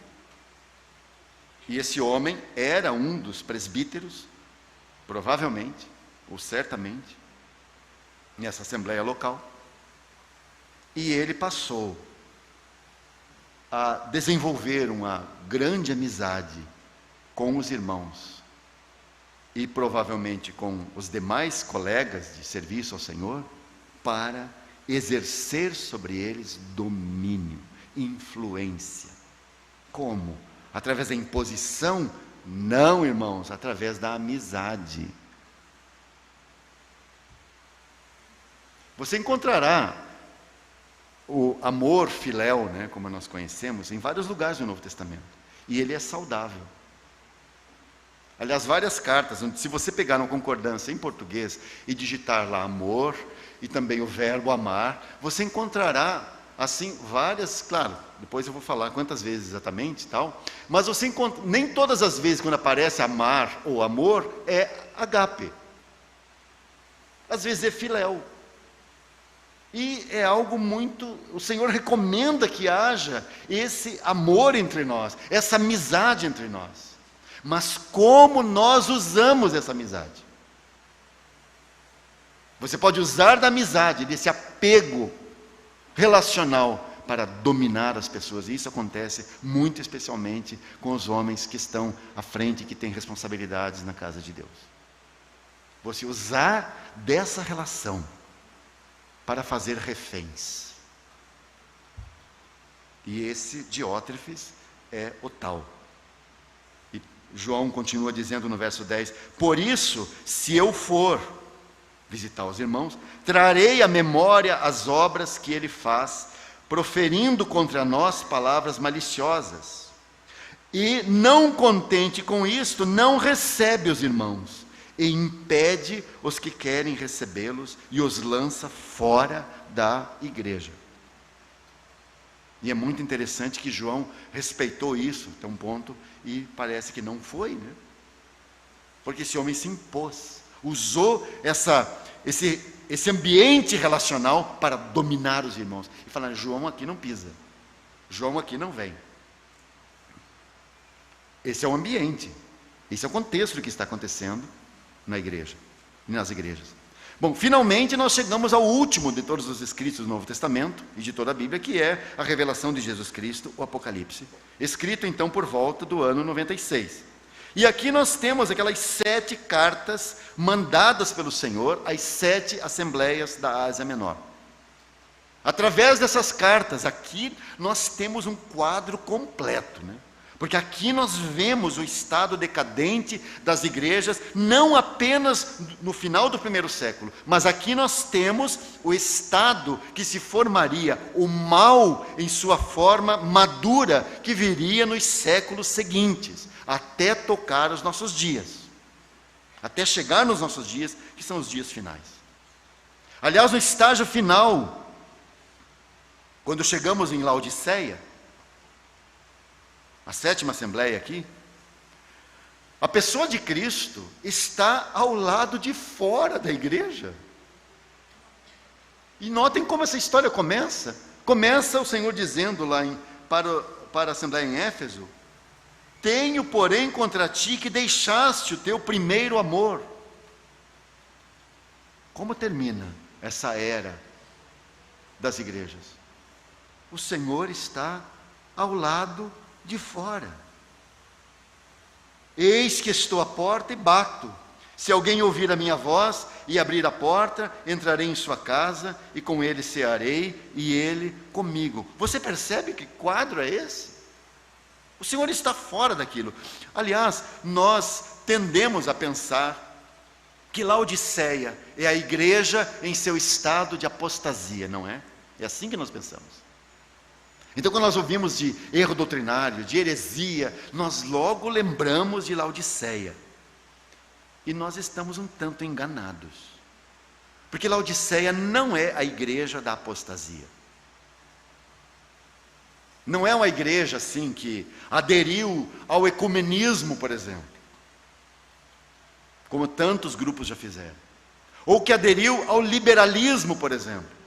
E esse homem era um dos presbíteros, provavelmente, ou certamente, nessa assembleia local. E ele passou a desenvolver uma grande amizade com os irmãos e provavelmente com os demais colegas de serviço ao Senhor, para exercer sobre eles domínio, influência. Como? Através da imposição? Não, irmãos, através da amizade. Você encontrará o amor filéu, né, como nós conhecemos, em vários lugares do Novo Testamento. E ele é saudável. Aliás, várias cartas, onde se você pegar uma concordância em português e digitar lá amor, e também o verbo amar, você encontrará assim, várias, claro, depois eu vou falar quantas vezes exatamente, tal, mas você encontra, nem todas as vezes quando aparece amar ou amor, é agape. Às vezes é filéu. E é algo muito, o Senhor recomenda que haja esse amor entre nós, essa amizade entre nós. Mas como nós usamos essa amizade? Você pode usar da amizade, desse apego relacional para dominar as pessoas. E isso acontece muito especialmente com os homens que estão à frente, que têm responsabilidades na casa de Deus. Você usar dessa relação para fazer reféns. E esse Diótrefes é o tal. E João continua dizendo no verso 10: por isso, se eu for visitar os irmãos, trarei à memória as obras que ele faz, proferindo contra nós palavras maliciosas. E, não contente com isto, não recebe os irmãos, e impede os que querem recebê-los, e os lança fora da igreja. E é muito interessante que João respeitou isso até um ponto, e parece que não foi, né? Porque esse homem se impôs, usou esse ambiente relacional para dominar os irmãos. E falar: João aqui não pisa, João aqui não vem. Esse é o ambiente, esse é o contexto do que está acontecendo na igreja, nas igrejas. Bom, finalmente nós chegamos ao último de todos os escritos do Novo Testamento e de toda a Bíblia, que é a revelação de Jesus Cristo, o Apocalipse, escrito então por volta do ano 96. E aqui nós temos aquelas 7 cartas mandadas pelo Senhor às 7 assembleias da Ásia Menor. Através dessas cartas, aqui nós temos um quadro completo, né? Porque aqui nós vemos o estado decadente das igrejas, não apenas no final do primeiro século, mas aqui nós temos o estado que se formaria, o mal em sua forma madura, que viria nos séculos seguintes, até tocar os nossos dias, até chegar nos nossos dias, que são os dias finais. Aliás, no estágio final, quando chegamos em Laodiceia, a 7ª assembleia aqui, a pessoa de Cristo está ao lado de fora da igreja. E notem como essa história começa. Começa o Senhor dizendo lá para a assembleia em Éfeso: tenho, porém, contra ti que deixaste o teu primeiro amor. Como termina essa era das igrejas. O Senhor está ao lado de fora. Eis que estou à porta e bato. Se alguém ouvir a minha voz e abrir a porta, entrarei em sua casa e com ele cearei e ele comigo. Você percebe que quadro é esse? O Senhor está fora daquilo. Aliás, nós tendemos a pensar que Laodiceia é a igreja em seu estado de apostasia, não é? É assim que nós pensamos. Então, quando nós ouvimos de erro doutrinário, de heresia, nós logo lembramos de Laodiceia. E nós estamos um tanto enganados. Porque Laodiceia não é a igreja da apostasia. Não é uma igreja assim que aderiu ao ecumenismo, por exemplo, como tantos grupos já fizeram. Ou que aderiu ao liberalismo, por exemplo.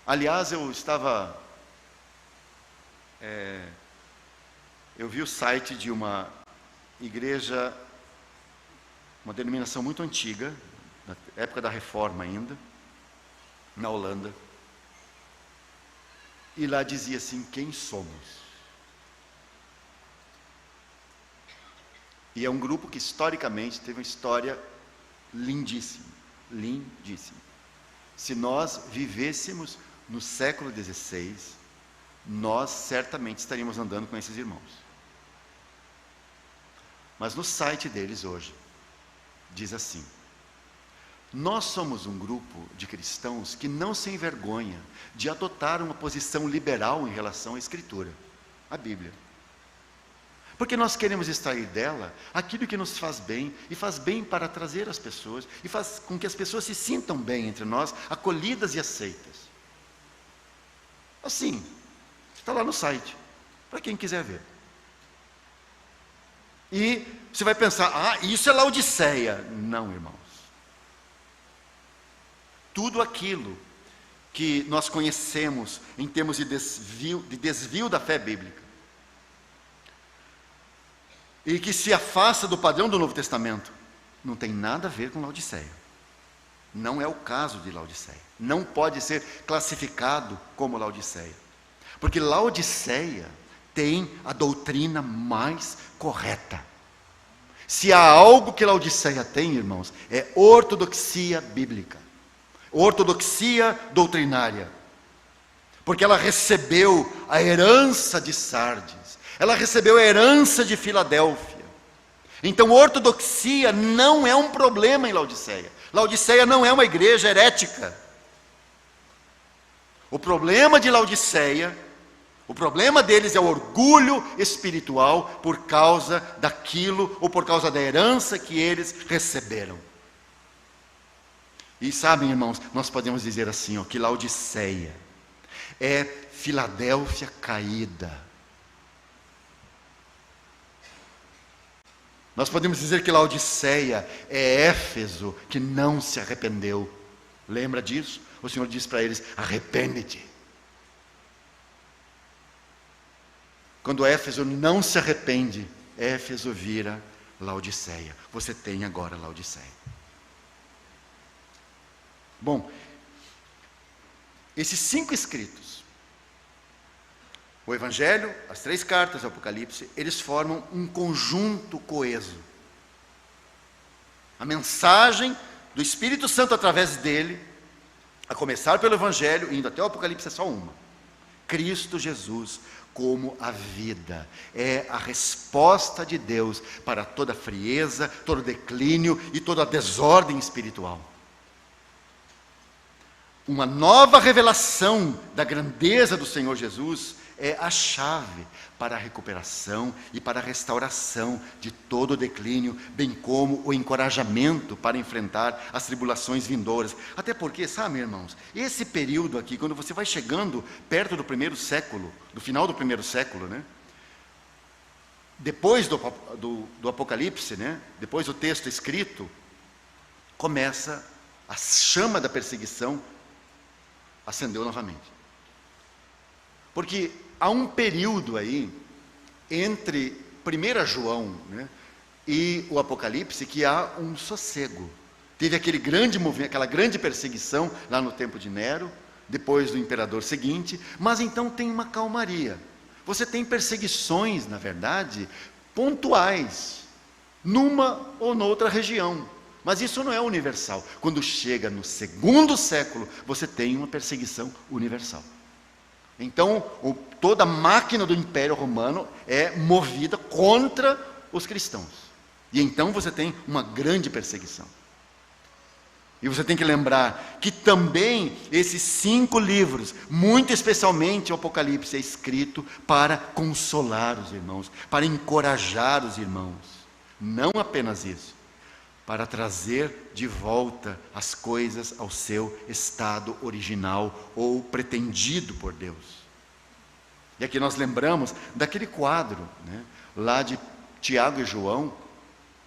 Aliás, eu vi o site de uma igreja, uma denominação muito antiga, na época da Reforma ainda, na Holanda. E lá dizia assim: quem somos? E é um grupo que historicamente teve uma história lindíssima, lindíssima. Se nós vivêssemos no século XVI, nós certamente estaríamos andando com esses irmãos. Mas no site deles hoje, diz assim: nós somos um grupo de cristãos que não se envergonha de adotar uma posição liberal em relação à Escritura, à Bíblia. Porque nós queremos extrair dela aquilo que nos faz bem, e faz bem para trazer as pessoas, e faz com que as pessoas se sintam bem entre nós, acolhidas e aceitas. Assim, está lá no site, para quem quiser ver. E você vai pensar: isso é Laodiceia. Não, irmãos. Tudo aquilo que nós conhecemos em termos de desvio da fé bíblica, e que se afasta do padrão do Novo Testamento, não tem nada a ver com Laodiceia. Não é o caso de Laodiceia. Não pode ser classificado como Laodiceia. Porque Laodiceia tem a doutrina mais correta. Se há algo que Laodiceia tem, irmãos, é ortodoxia bíblica. Ortodoxia doutrinária. Porque ela recebeu a herança de Sardes. Ela recebeu a herança de Filadélfia. Então, ortodoxia não é um problema em Laodiceia. Laodiceia não é uma igreja herética. O problema de Laodiceia, o problema deles é o orgulho espiritual por causa daquilo, ou por causa da herança que eles receberam. E sabem, irmãos, nós podemos dizer assim, que Laodiceia é Filadélfia caída. Nós podemos dizer que Laodiceia é Éfeso que não se arrependeu. Lembra disso? O Senhor diz para eles: arrepende-te. Quando Éfeso não se arrepende, Éfeso vira Laodiceia. Você tem agora Laodiceia. Bom, esses 5 escritos, o Evangelho, as 3 cartas do Apocalipse, eles formam um conjunto coeso. A mensagem do Espírito Santo através dele, a começar pelo Evangelho, indo até o Apocalipse, é só uma: Cristo Jesus como a vida. É a resposta de Deus para toda frieza, todo declínio e toda desordem espiritual. Uma nova revelação da grandeza do Senhor Jesus é a chave para a recuperação e para a restauração de todo o declínio, bem como o encorajamento para enfrentar as tribulações vindouras. Até porque, sabe, irmãos, esse período aqui, quando você vai chegando perto do 1º século, do final do 1º século, né? Depois do Apocalipse, né? Depois do texto escrito, começa a chama da perseguição, acendeu novamente. Porque há um período aí, entre 1 João, né, e o Apocalipse, que há um sossego. Teve aquele grande movimento, aquela grande perseguição lá no tempo de Nero, depois do imperador seguinte, mas então tem uma calmaria. Você tem perseguições, na verdade, pontuais, numa ou noutra região, mas isso não é universal. Quando chega no segundo século, você tem uma perseguição universal. Então, toda a máquina do Império Romano é movida contra os cristãos. E então você tem uma grande perseguição. E você tem que lembrar que também esses 5 livros, muito especialmente o Apocalipse, é escrito para consolar os irmãos, para encorajar os irmãos. Não apenas isso, para trazer de volta as coisas ao seu estado original ou pretendido por Deus. E aqui nós lembramos daquele quadro, né, lá de Tiago e João,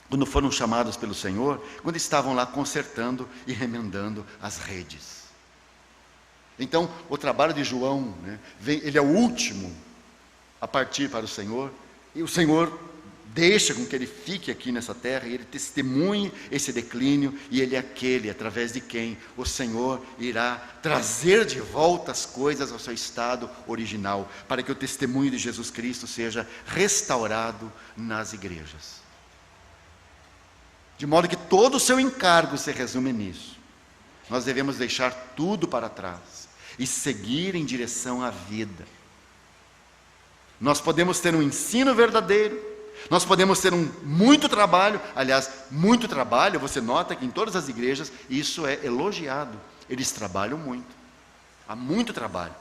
quando foram chamados pelo Senhor, quando estavam lá consertando e remendando as redes. Então, o trabalho de João, né, ele é o último a partir para o Senhor, e o Senhor deixa com que ele fique aqui nessa terra, e ele testemunhe esse declínio, e ele é aquele através de quem o Senhor irá trazer de volta as coisas ao seu estado original, para que o testemunho de Jesus Cristo seja restaurado nas igrejas. De modo que todo o seu encargo se resume nisso. Nós devemos deixar tudo para trás e seguir em direção à vida. Nós podemos ter um ensino verdadeiro, nós podemos ter muito trabalho, aliás, muito trabalho. Você nota que em todas as igrejas isso é elogiado, eles trabalham muito, há muito trabalho.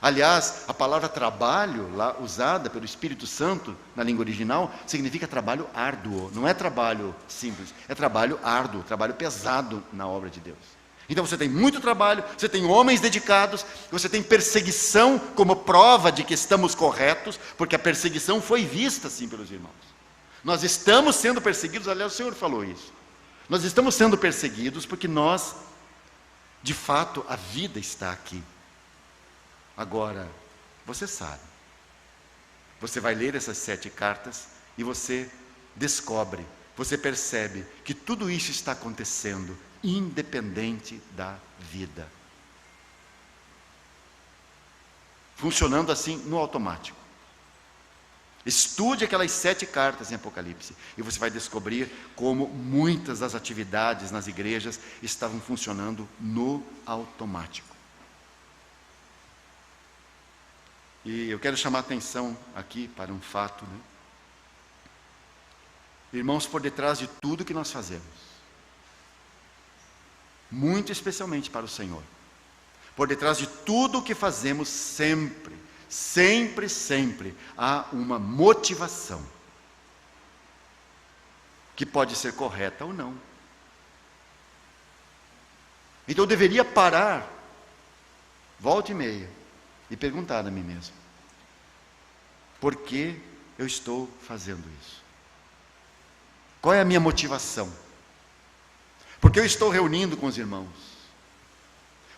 Aliás, a palavra trabalho, lá usada pelo Espírito Santo na língua original, significa trabalho árduo. Não é trabalho simples, é trabalho árduo, trabalho pesado na obra de Deus. Então você tem muito trabalho, você tem homens dedicados, você tem perseguição como prova de que estamos corretos, porque a perseguição foi vista assim pelos irmãos. Nós estamos sendo perseguidos, aliás, o Senhor falou isso. Nós estamos sendo perseguidos porque nós, de fato, a vida está aqui. Agora, você sabe, você vai ler essas 7 cartas e você descobre, você percebe que tudo isso está acontecendo independente da vida. Funcionando assim no automático. Estude aquelas 7 cartas em Apocalipse e você vai descobrir como muitas das atividades nas igrejas estavam funcionando no automático. E eu quero chamar a atenção aqui para um fato, né? Irmãos, por detrás de tudo que nós fazemos, muito especialmente para o Senhor, por detrás de tudo o que fazemos sempre, há uma motivação, que pode ser correta ou não. Então eu deveria parar, volta e meia, e perguntar a mim mesmo: por que eu estou fazendo isso? Qual é a minha motivação? Por que eu estou reunindo com os irmãos?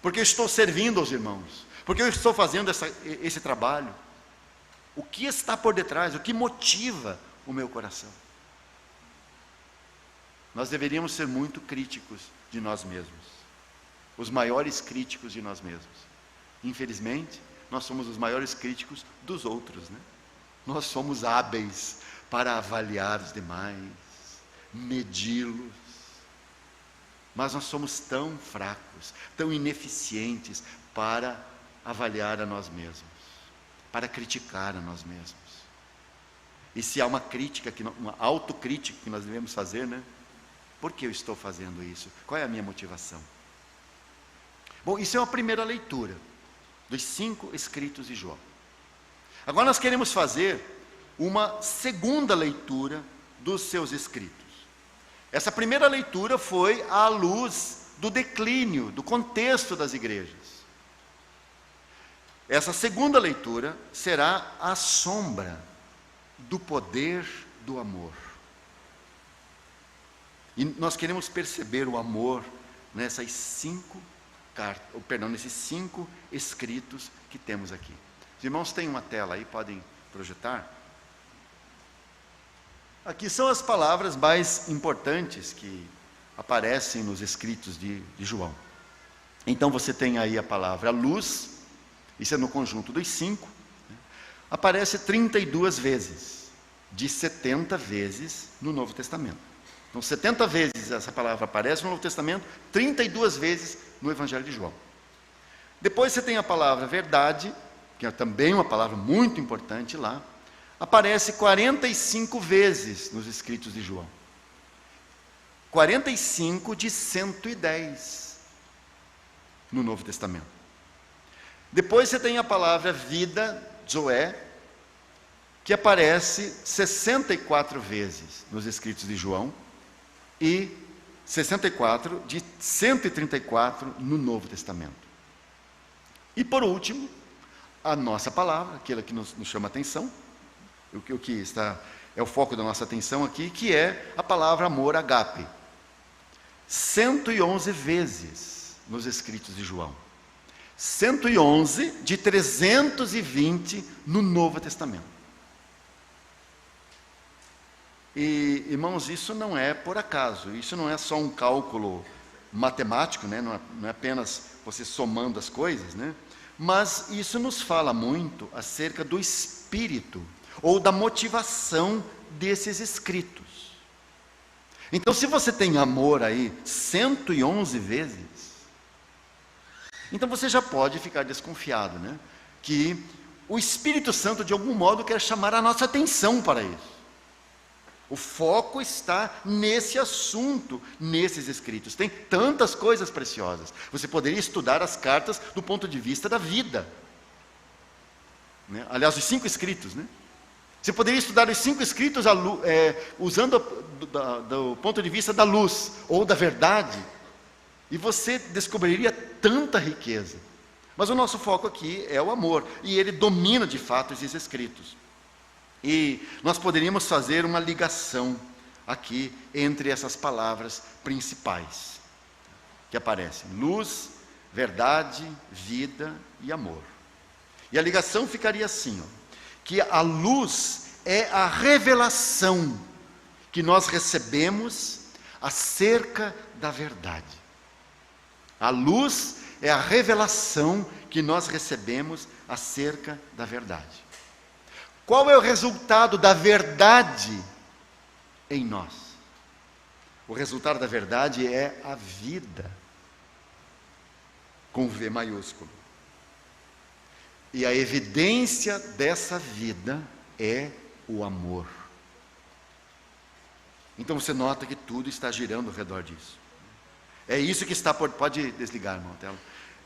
Por que eu estou servindo aos irmãos? Por que eu estou fazendo esse trabalho? O que está por detrás? O que motiva o meu coração? Nós deveríamos ser muito críticos de nós mesmos, os maiores críticos de nós mesmos. Infelizmente, nós somos os maiores críticos dos outros, né? Nós somos hábeis para avaliar os demais, medi-los, mas nós somos tão fracos, tão ineficientes para avaliar a nós mesmos, para criticar a nós mesmos. E se há uma crítica, uma autocrítica que nós devemos fazer, né? Por que eu estou fazendo isso? Qual é a minha motivação? Bom, isso é uma primeira leitura dos 5 escritos de João. Agora nós queremos fazer uma segunda leitura dos seus escritos. Essa primeira leitura foi à luz do declínio, do contexto das igrejas. Essa segunda leitura será à sombra do poder do amor. E nós queremos perceber o amor nessas 5 nesses 5 escritos que temos aqui. Os irmãos têm uma tela aí, podem projetar? Aqui são as palavras mais importantes que aparecem nos escritos de João. Então você tem aí a palavra luz, isso é no conjunto dos 5, né? Aparece 32 vezes, de 70 vezes no Novo Testamento. Então 70 vezes essa palavra aparece no Novo Testamento, 32 vezes no Evangelho de João. Depois você tem a palavra verdade, que é também uma palavra muito importante lá, aparece 45 vezes nos escritos de João. 45 de 110 no Novo Testamento. Depois você tem a palavra vida, Zoé, que aparece 64 vezes nos escritos de João e 64 de 134 no Novo Testamento. E por último, a nossa palavra, aquela que nos chama a atenção, o que está, é o foco da nossa atenção aqui, que é a palavra amor, agape. 111 vezes nos escritos de João. 111 de 320 no Novo Testamento. E, irmãos, isso não é por acaso, isso não é só um cálculo matemático, né? Não é apenas você somando as coisas, né? Mas isso nos fala muito acerca do espírito ou da motivação desses escritos. Então, se você tem amor aí 111 vezes, então você já pode ficar desconfiado, né? Que o Espírito Santo, de algum modo, quer chamar a nossa atenção para isso. O foco está nesse assunto, nesses escritos. Tem tantas coisas preciosas. Você poderia estudar as cartas do ponto de vista da vida, né? Aliás, os 5 escritos, né? Você poderia estudar os 5 escritos usando do ponto de vista da luz ou da verdade, e você descobriria tanta riqueza. Mas o nosso foco aqui é o amor, e ele domina de fato esses escritos. E nós poderíamos fazer uma ligação aqui entre essas palavras principais que aparecem: luz, verdade, vida e amor. E a ligação ficaria assim, ó, que a luz é a revelação que nós recebemos acerca da verdade. A luz é a revelação que nós recebemos acerca da verdade. Qual é o resultado da verdade em nós? O resultado da verdade é a vida, com V maiúsculo. E a evidência dessa vida é o amor. Então você nota que tudo está girando ao redor disso. É isso que está pode desligar, irmão, tela.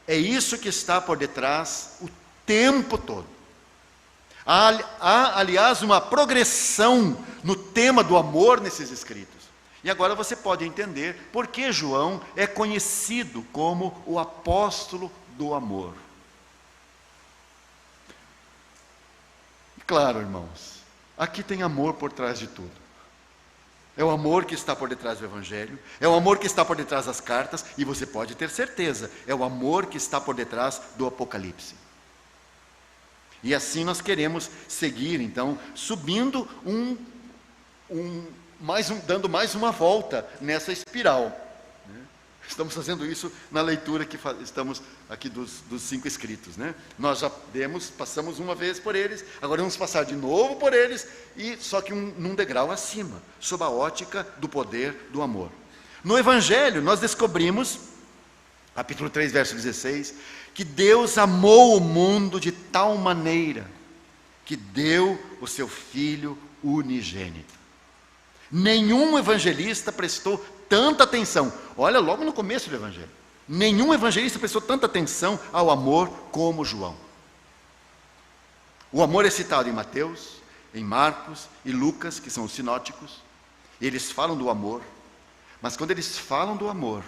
É isso que está por detrás o tempo todo. Há, aliás, uma progressão no tema do amor nesses escritos. E agora você pode entender por que João é conhecido como o apóstolo do amor. Claro, irmãos, aqui tem amor por trás de tudo. É o amor que está por detrás do Evangelho, é o amor que está por detrás das cartas, e você pode ter certeza, é o amor que está por detrás do Apocalipse. E assim nós queremos seguir, então, subindo dando mais uma volta nessa espiral, né? Estamos fazendo isso na leitura que estamos aqui dos 5 escritos, né? Nós já passamos uma vez por eles, agora vamos passar de novo por eles, e só que num degrau acima, sob a ótica do poder do amor. No Evangelho, nós descobrimos, capítulo 3, verso 16, que Deus amou o mundo de tal maneira que deu o seu Filho unigênito. Nenhum evangelista prestou tanta atenção, olha logo no começo do Evangelho, nenhum evangelista prestou tanta atenção ao amor como João. O amor é citado em Mateus, em Marcos e Lucas, que são os sinóticos. Eles falam do amor, mas quando eles falam do amor,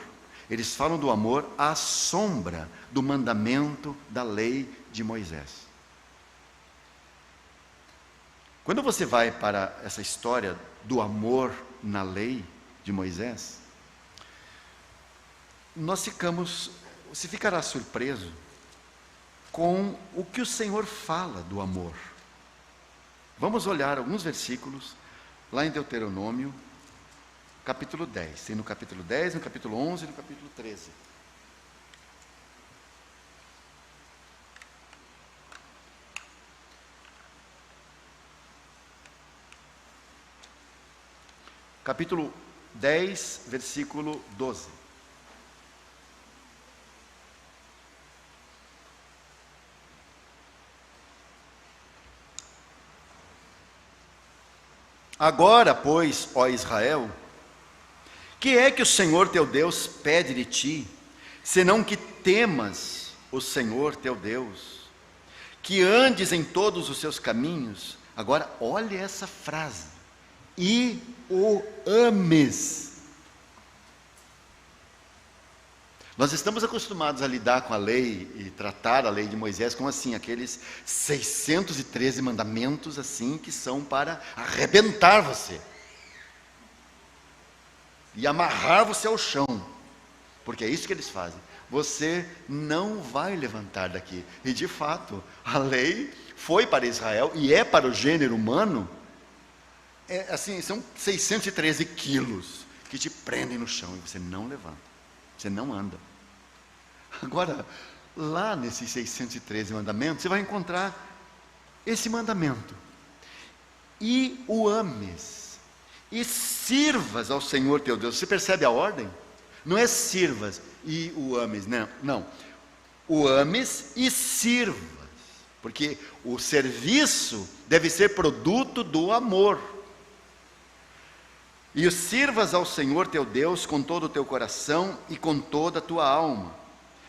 eles falam do amor à sombra do mandamento da lei de Moisés. Quando você vai para essa história do amor na lei de Moisés, você ficará surpreso com o que o Senhor fala do amor. Vamos olhar alguns versículos lá em Deuteronômio, capítulo 10. Tem no capítulo 10, no capítulo 11 e no capítulo 13. Capítulo 10, versículo 12. Agora, pois, ó Israel, que é que o Senhor teu Deus pede de ti, senão que temas o Senhor teu Deus, que andes em todos os seus caminhos. Agora, olhe essa frase: e o ames. Nós estamos acostumados a lidar com a lei e tratar a lei de Moisés como assim, aqueles 613 mandamentos assim, que são para arrebentar você e amarrar você ao chão, porque é isso que eles fazem. Você não vai levantar daqui. E de fato, a lei foi para Israel e é para o gênero humano. Assim, são 613 quilos que te prendem no chão e você não levanta, você não anda. Agora, lá nesses 613 mandamentos, você vai encontrar esse mandamento: e o ames, e sirvas ao Senhor teu Deus. Você percebe a ordem? Não é sirvas e o ames, não. O ames e sirvas, porque o serviço deve ser produto do amor. E o sirvas ao Senhor teu Deus com todo o teu coração e com toda a tua alma,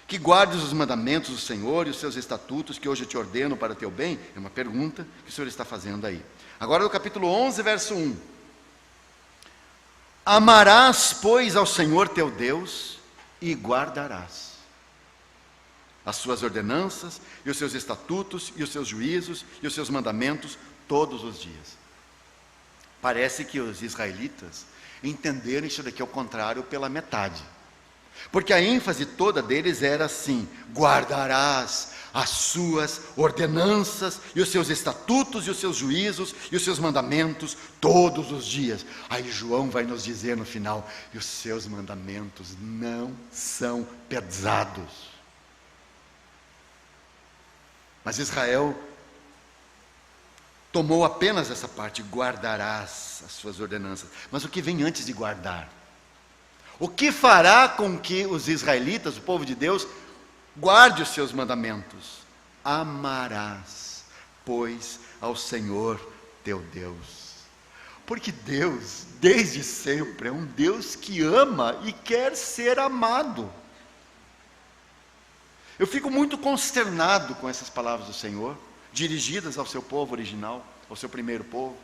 que guardes os mandamentos do Senhor e os seus estatutos que hoje eu te ordeno para teu bem. É uma pergunta que o Senhor está fazendo aí. Agora no capítulo 11, verso 1. Amarás, pois, ao Senhor teu Deus e guardarás as suas ordenanças e os seus estatutos e os seus juízos e os seus mandamentos todos os dias. Parece que os israelitas entenderam isso daqui ao contrário pela metade. Porque a ênfase toda deles era assim: guardarás as suas ordenanças e os seus estatutos e os seus juízos e os seus mandamentos todos os dias. Aí João vai nos dizer no final: e os seus mandamentos não são pesados. Mas Israel tomou apenas essa parte: guardarás as suas ordenanças. Mas o que vem antes de guardar? O que fará com que os israelitas, o povo de Deus, guarde os seus mandamentos? Amarás, pois, ao Senhor teu Deus. Porque Deus, desde sempre, é um Deus que ama e quer ser amado. Eu fico muito consternado com essas palavras do Senhor, dirigidas ao seu povo original, ao seu primeiro povo.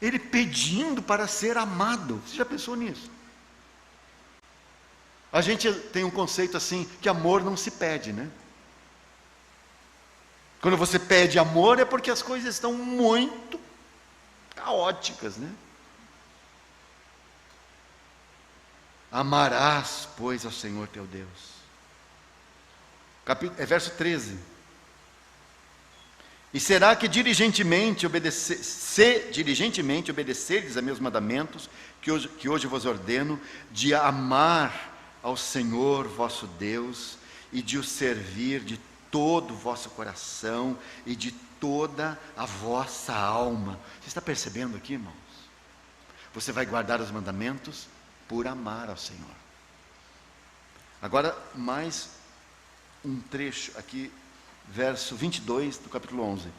Ele pedindo para ser amado. Você já pensou nisso? A gente tem um conceito assim, que amor não se pede, né? Quando você pede amor é porque as coisas estão muito caóticas, né? Amarás, pois, ao Senhor teu Deus. Verso 13. E será que diligentemente obedecerdes a meus mandamentos, que hoje vos ordeno, de amar ao Senhor vosso Deus, e de o servir de todo o vosso coração e de toda a vossa alma. Você está percebendo aqui, irmãos? Você vai guardar os mandamentos por amar ao Senhor. Agora, mais um trecho aqui, verso 22 do capítulo 11.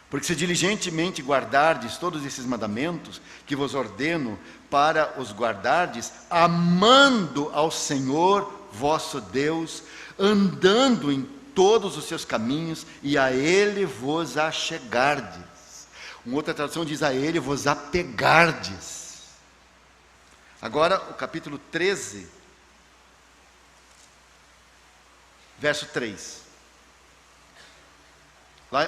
Porque se diligentemente guardardes todos esses mandamentos que vos ordeno para os guardardes, amando ao Senhor vosso Deus, andando em todos os seus caminhos, e a Ele vos achegardes. Uma outra tradução diz: a Ele vos apegardes. Agora o capítulo 13, verso 3.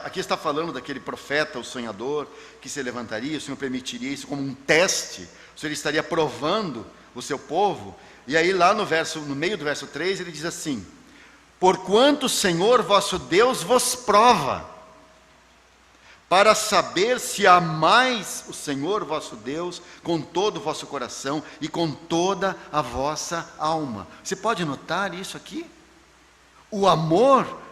Aqui está falando daquele profeta, o sonhador, que se levantaria, o Senhor permitiria isso como um teste, o Senhor estaria provando o seu povo. E aí lá no meio do verso 3, ele diz assim: porquanto o Senhor vosso Deus vos prova, para saber se amais o Senhor vosso Deus com todo o vosso coração e com toda a vossa alma. Você pode notar isso aqui? O amor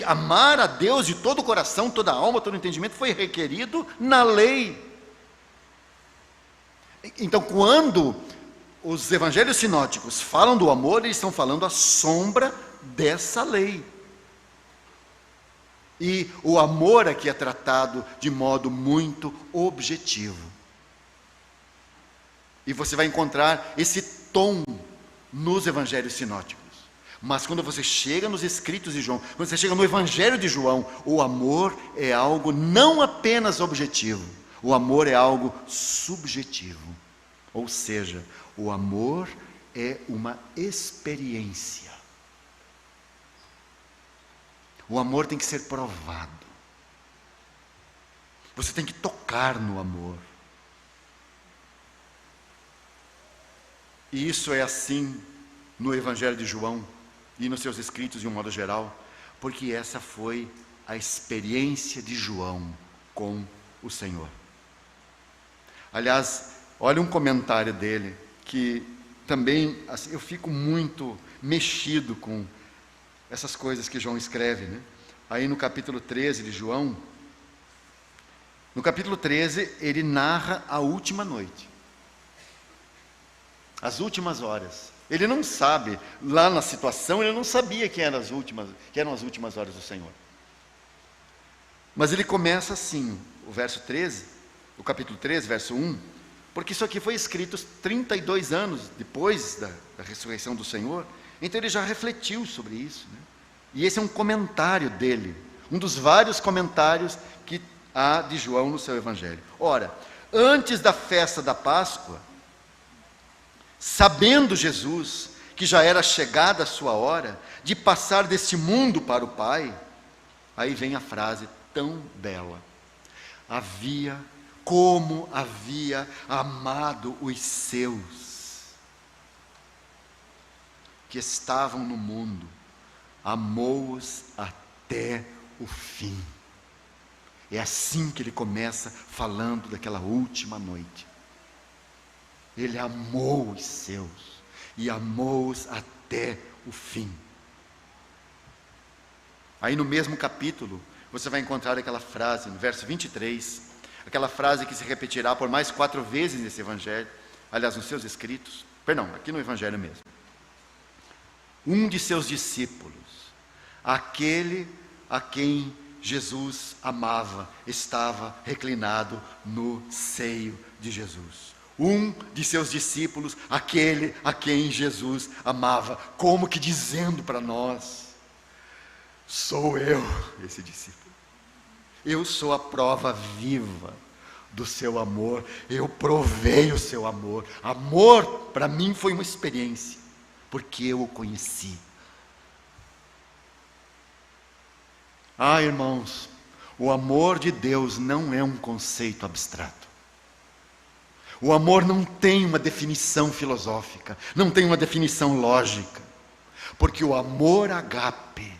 amar a Deus de todo o coração, toda a alma, todo o entendimento, foi requerido na lei. Então, quando os evangelhos sinóticos falam do amor, eles estão falando a sombra dessa lei. E o amor aqui é tratado de modo muito objetivo. E você vai encontrar esse tom nos evangelhos sinóticos. Mas quando você chega nos escritos de João, quando você chega no evangelho de João, o amor é algo não apenas objetivo, o amor é algo subjetivo. Ou seja, o amor é uma experiência. O amor tem que ser provado. Você tem que tocar no amor. E isso é assim no Evangelho de João e nos seus escritos de um modo geral, porque essa foi a experiência de João com o Senhor. Aliás, olha um comentário dele, que também assim, eu fico muito mexido com essas coisas que João escreve, né? Aí no capítulo 13 de João, no capítulo 13, ele narra a última noite, as últimas horas. Ele não sabe, lá na situação, ele não sabia que eram as últimas horas do Senhor. Mas ele começa assim, o verso 13, o capítulo 13, verso 1, porque isso aqui foi escrito 32 anos depois da ressurreição do Senhor. Então ele já refletiu sobre isso, né? E esse é um comentário dele, um dos vários comentários que há de João no seu evangelho. Ora, antes da festa da Páscoa, sabendo Jesus que já era chegada a sua hora de passar deste mundo para o Pai, aí vem a frase tão bela: como havia amado os seus que estavam no mundo, amou-os até o fim. É assim que ele começa falando daquela última noite. Ele amou os seus e amou-os até o fim. Aí no mesmo capítulo, você vai encontrar aquela frase, no verso 23, aquela frase que se repetirá por mais 4 vezes nesse evangelho, aliás, nos seus escritos, perdão, aqui no evangelho mesmo. Um de seus discípulos, aquele a quem Jesus amava, estava reclinado no seio de Jesus. Um de seus discípulos, aquele a quem Jesus amava, como que dizendo para nós: sou eu, esse discípulo. Eu sou a prova viva do seu amor, eu provei o seu amor. Amor para mim foi uma experiência, porque eu o conheci. Ah, irmãos, o amor de Deus não é um conceito abstrato. O amor não tem uma definição filosófica, não tem uma definição lógica, porque o amor agape,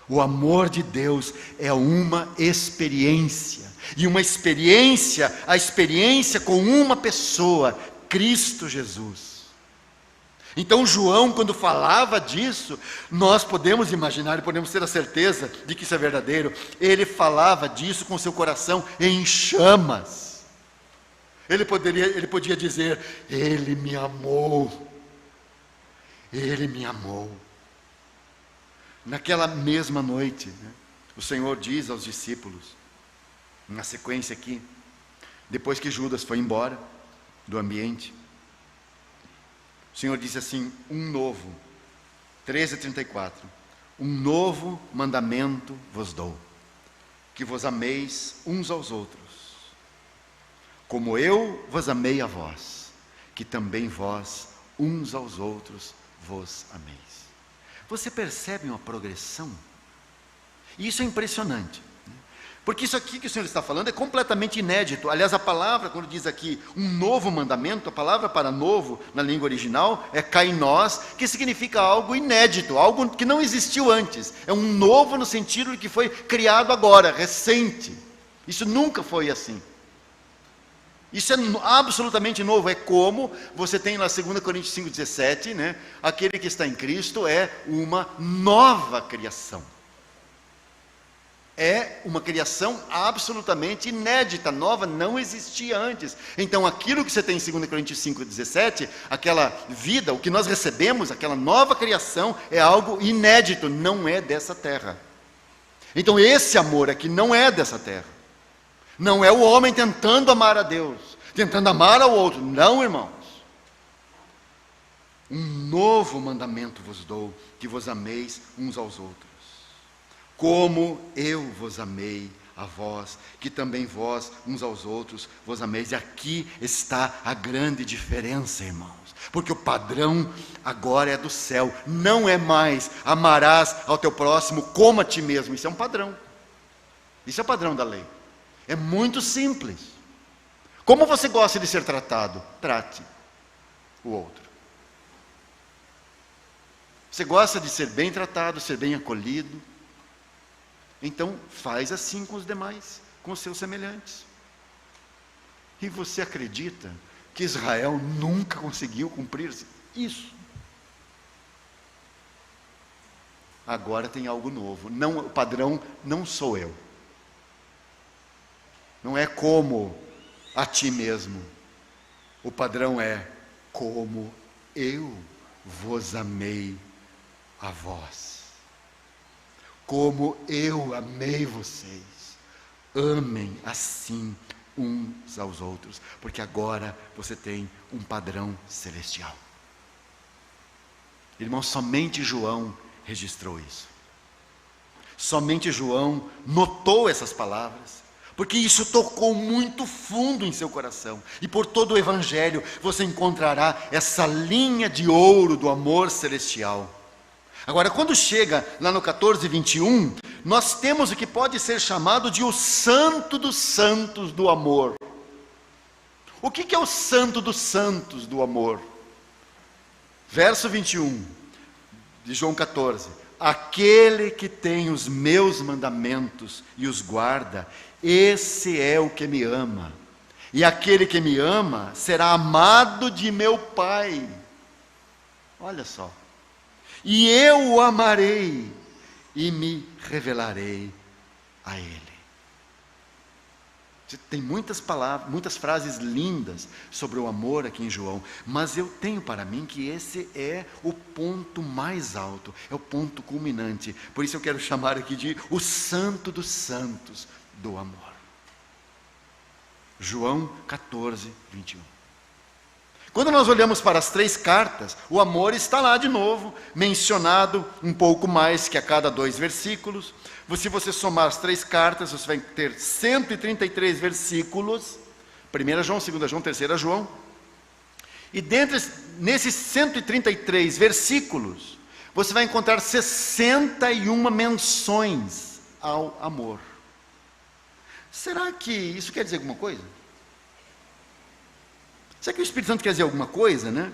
o amor de Deus é uma experiência, e uma experiência, a experiência com uma pessoa, Cristo Jesus. Então João, quando falava disso, nós podemos imaginar e podemos ter a certeza de que isso é verdadeiro. Ele falava disso com seu coração em chamas. Ele podia dizer: Ele me amou. Ele me amou. Naquela mesma noite, né, o Senhor diz aos discípulos, na sequência aqui, depois que Judas foi embora do ambiente, o Senhor disse assim: 13:34, um novo mandamento vos dou, que vos ameis uns aos outros, como eu vos amei a vós, que também vós uns aos outros vos ameis. Você percebe uma progressão? E isso é impressionante, né? Porque isso aqui que o Senhor está falando é completamente inédito. Aliás, a palavra, quando diz aqui um novo mandamento, a palavra para novo na língua original é kainós, que significa algo inédito, algo que não existiu antes. É um novo no sentido de que foi criado agora, recente. Isso nunca foi assim. Isso é absolutamente novo. É como você tem lá 2 Coríntios 5,17, né? Aquele que está em Cristo é uma nova criação. É uma criação absolutamente inédita, nova, não existia antes. Então aquilo que você tem em 2 Coríntios 5,17, aquela vida, o que nós recebemos, aquela nova criação, é algo inédito, não é dessa terra. Então esse amor aqui não é dessa terra. Não é o homem tentando amar a Deus, tentando amar ao outro. Não, irmãos. Um novo mandamento vos dou, que vos ameis uns aos outros. Como eu vos amei a vós, que também vós uns aos outros vos ameis. E aqui está a grande diferença, irmãos. Porque o padrão agora é do céu. Não é mais amarás ao teu próximo como a ti mesmo. Isso é um padrão. Isso é o padrão da lei. É muito simples. Como você gosta de ser tratado? Trate o outro. Você gosta de ser bem tratado, ser bem acolhido? Então faz assim com os demais, com os seus semelhantes. E você acredita que Israel nunca conseguiu cumprir isso? Agora tem algo novo. Não, o padrão não sou eu. Não é como a ti mesmo. O padrão é como eu vos amei a vós. Como eu amei vocês. Amem assim uns aos outros. Porque agora você tem um padrão celestial. Irmão, somente João registrou isso. Somente João notou essas palavras. Porque isso tocou muito fundo em seu coração. E por todo o Evangelho você encontrará essa linha de ouro do amor celestial. Agora, quando chega lá no 14:21, nós temos o que pode ser chamado de o santo dos santos do amor. O que é o santo dos santos do amor? Verso 21 de João 14. Aquele que tem os meus mandamentos e os guarda, esse é o que me ama. E aquele que me ama será amado de meu Pai. Olha só. E eu o amarei e me revelarei a Ele. Tem muitas palavras, muitas frases lindas sobre o amor aqui em João, mas eu tenho para mim que esse é o ponto mais alto, é o ponto culminante. Por isso eu quero chamar aqui de o santo dos santos do amor. João 14:21. Quando nós olhamos para as 3 cartas, o amor está lá de novo, mencionado um pouco mais que a cada 2 versículos. Se você somar as 3 cartas, você vai ter 133 versículos. 1 João, 2 João, 3 João. E nesses 133 versículos, você vai encontrar 61 menções ao amor. Será que isso quer dizer alguma coisa? Será que o Espírito Santo quer dizer alguma coisa, né?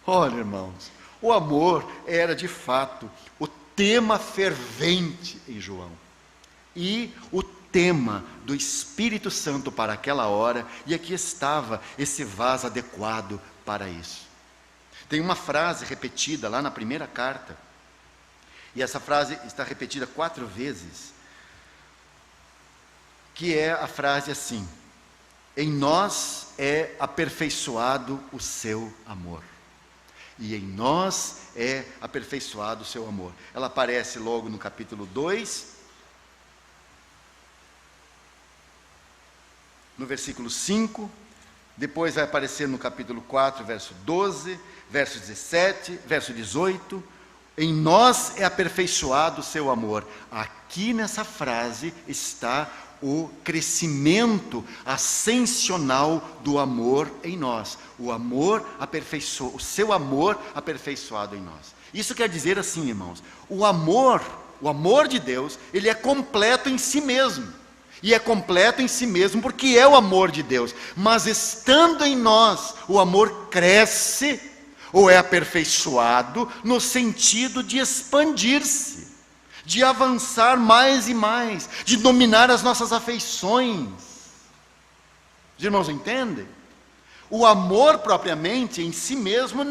Olha, irmãos, o amor era de fato o tema fervente em João. E o tema do Espírito Santo para aquela hora, e aqui estava esse vaso adequado para isso. Tem uma frase repetida lá na primeira carta, e essa frase está repetida 4 vezes, que é a frase assim: em nós é aperfeiçoado o seu amor. E em nós é aperfeiçoado o seu amor. Ela aparece logo no capítulo 2, no versículo 5, depois vai aparecer no capítulo 4, verso 12, verso 17, verso 18. Em nós é aperfeiçoado o seu amor. Aqui nessa frase está o crescimento ascensional do amor em nós. O amor aperfeiçoado, o seu amor aperfeiçoado em nós. Isso quer dizer assim, irmãos, o amor de Deus, ele é completo em si mesmo. E é completo em si mesmo porque é o amor de Deus. Mas estando em nós, o amor cresce ou é aperfeiçoado no sentido de expandir-se, de avançar mais e mais, de dominar as nossas afeições. Os irmãos entendem? O amor propriamente em si mesmo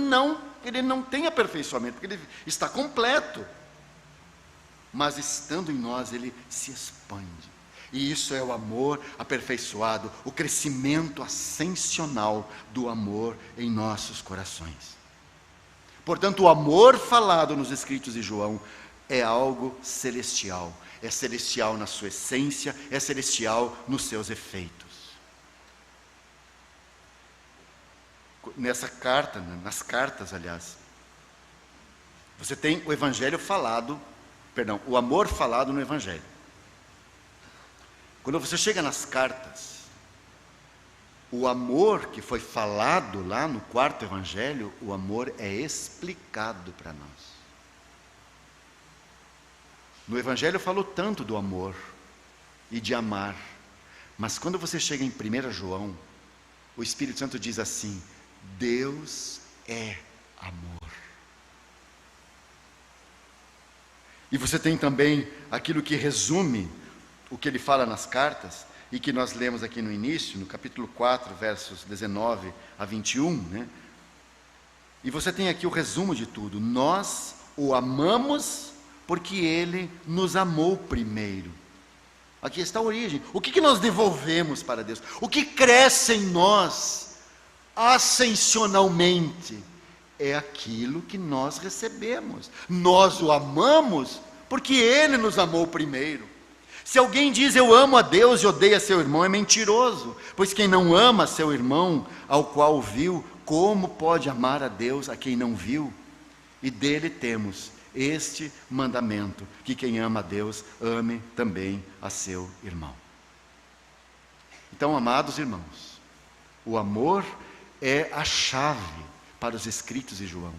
ele não tem aperfeiçoamento, porque ele está completo. Mas estando em nós, ele se expande. E isso é o amor aperfeiçoado, o crescimento ascensional do amor em nossos corações. Portanto, o amor falado nos escritos de João é algo celestial. É celestial na sua essência, é celestial nos seus efeitos. Nessa carta, nas cartas, aliás, você tem o evangelho falado, o amor falado no evangelho. Quando você chega nas cartas, o amor que foi falado lá no quarto evangelho, o amor é explicado para nós. No evangelho falou tanto do amor e de amar, mas quando você chega em 1 João, o Espírito Santo diz assim: Deus é amor. E você tem também aquilo que resume o que ele fala nas cartas, e que nós lemos aqui no início, no capítulo 4, versos 19 a 21, né? E você tem aqui o resumo de tudo: nós o amamos porque ele nos amou primeiro. Aqui está a origem. O que nós devolvemos para Deus? O que cresce em nós ascensionalmente é aquilo que nós recebemos. Nós o amamos porque ele nos amou primeiro. Se alguém diz eu amo a Deus e odeia seu irmão, é mentiroso, pois quem não ama seu irmão ao qual viu, como pode amar a Deus a quem não viu? E dele temos este mandamento, que quem ama a Deus, ame também a seu irmão. Então, amados irmãos, o amor é a chave para os escritos de João.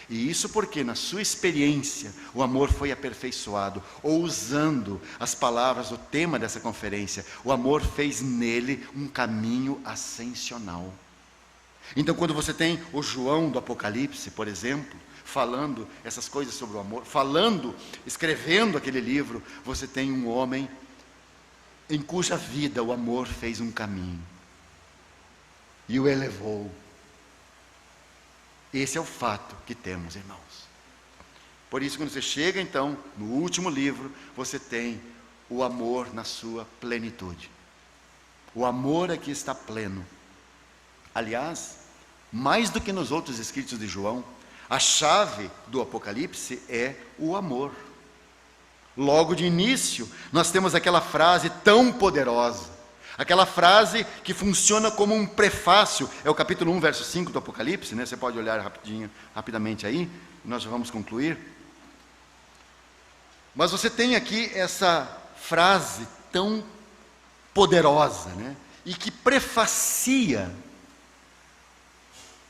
E isso porque na sua experiência o amor foi aperfeiçoado, ou usando as palavras do tema dessa conferência, o amor fez nele um caminho ascensional. Então quando você tem o João do Apocalipse, por exemplo, falando essas coisas sobre o amor, escrevendo aquele livro, você tem um homem em cuja vida o amor fez um caminho e o elevou. Esse é o fato que temos, irmãos. Por isso, quando você chega então no último livro, você tem o amor na sua plenitude. O amor aqui está pleno. Aliás, mais do que nos outros escritos de João, a chave do Apocalipse é o amor. Logo de início, nós temos aquela frase tão poderosa, aquela frase que funciona como um prefácio, é o capítulo 1, verso 5 do Apocalipse, né? Você pode olhar rapidamente aí, nós já vamos concluir. Mas você tem aqui essa frase tão poderosa, né? E que prefacia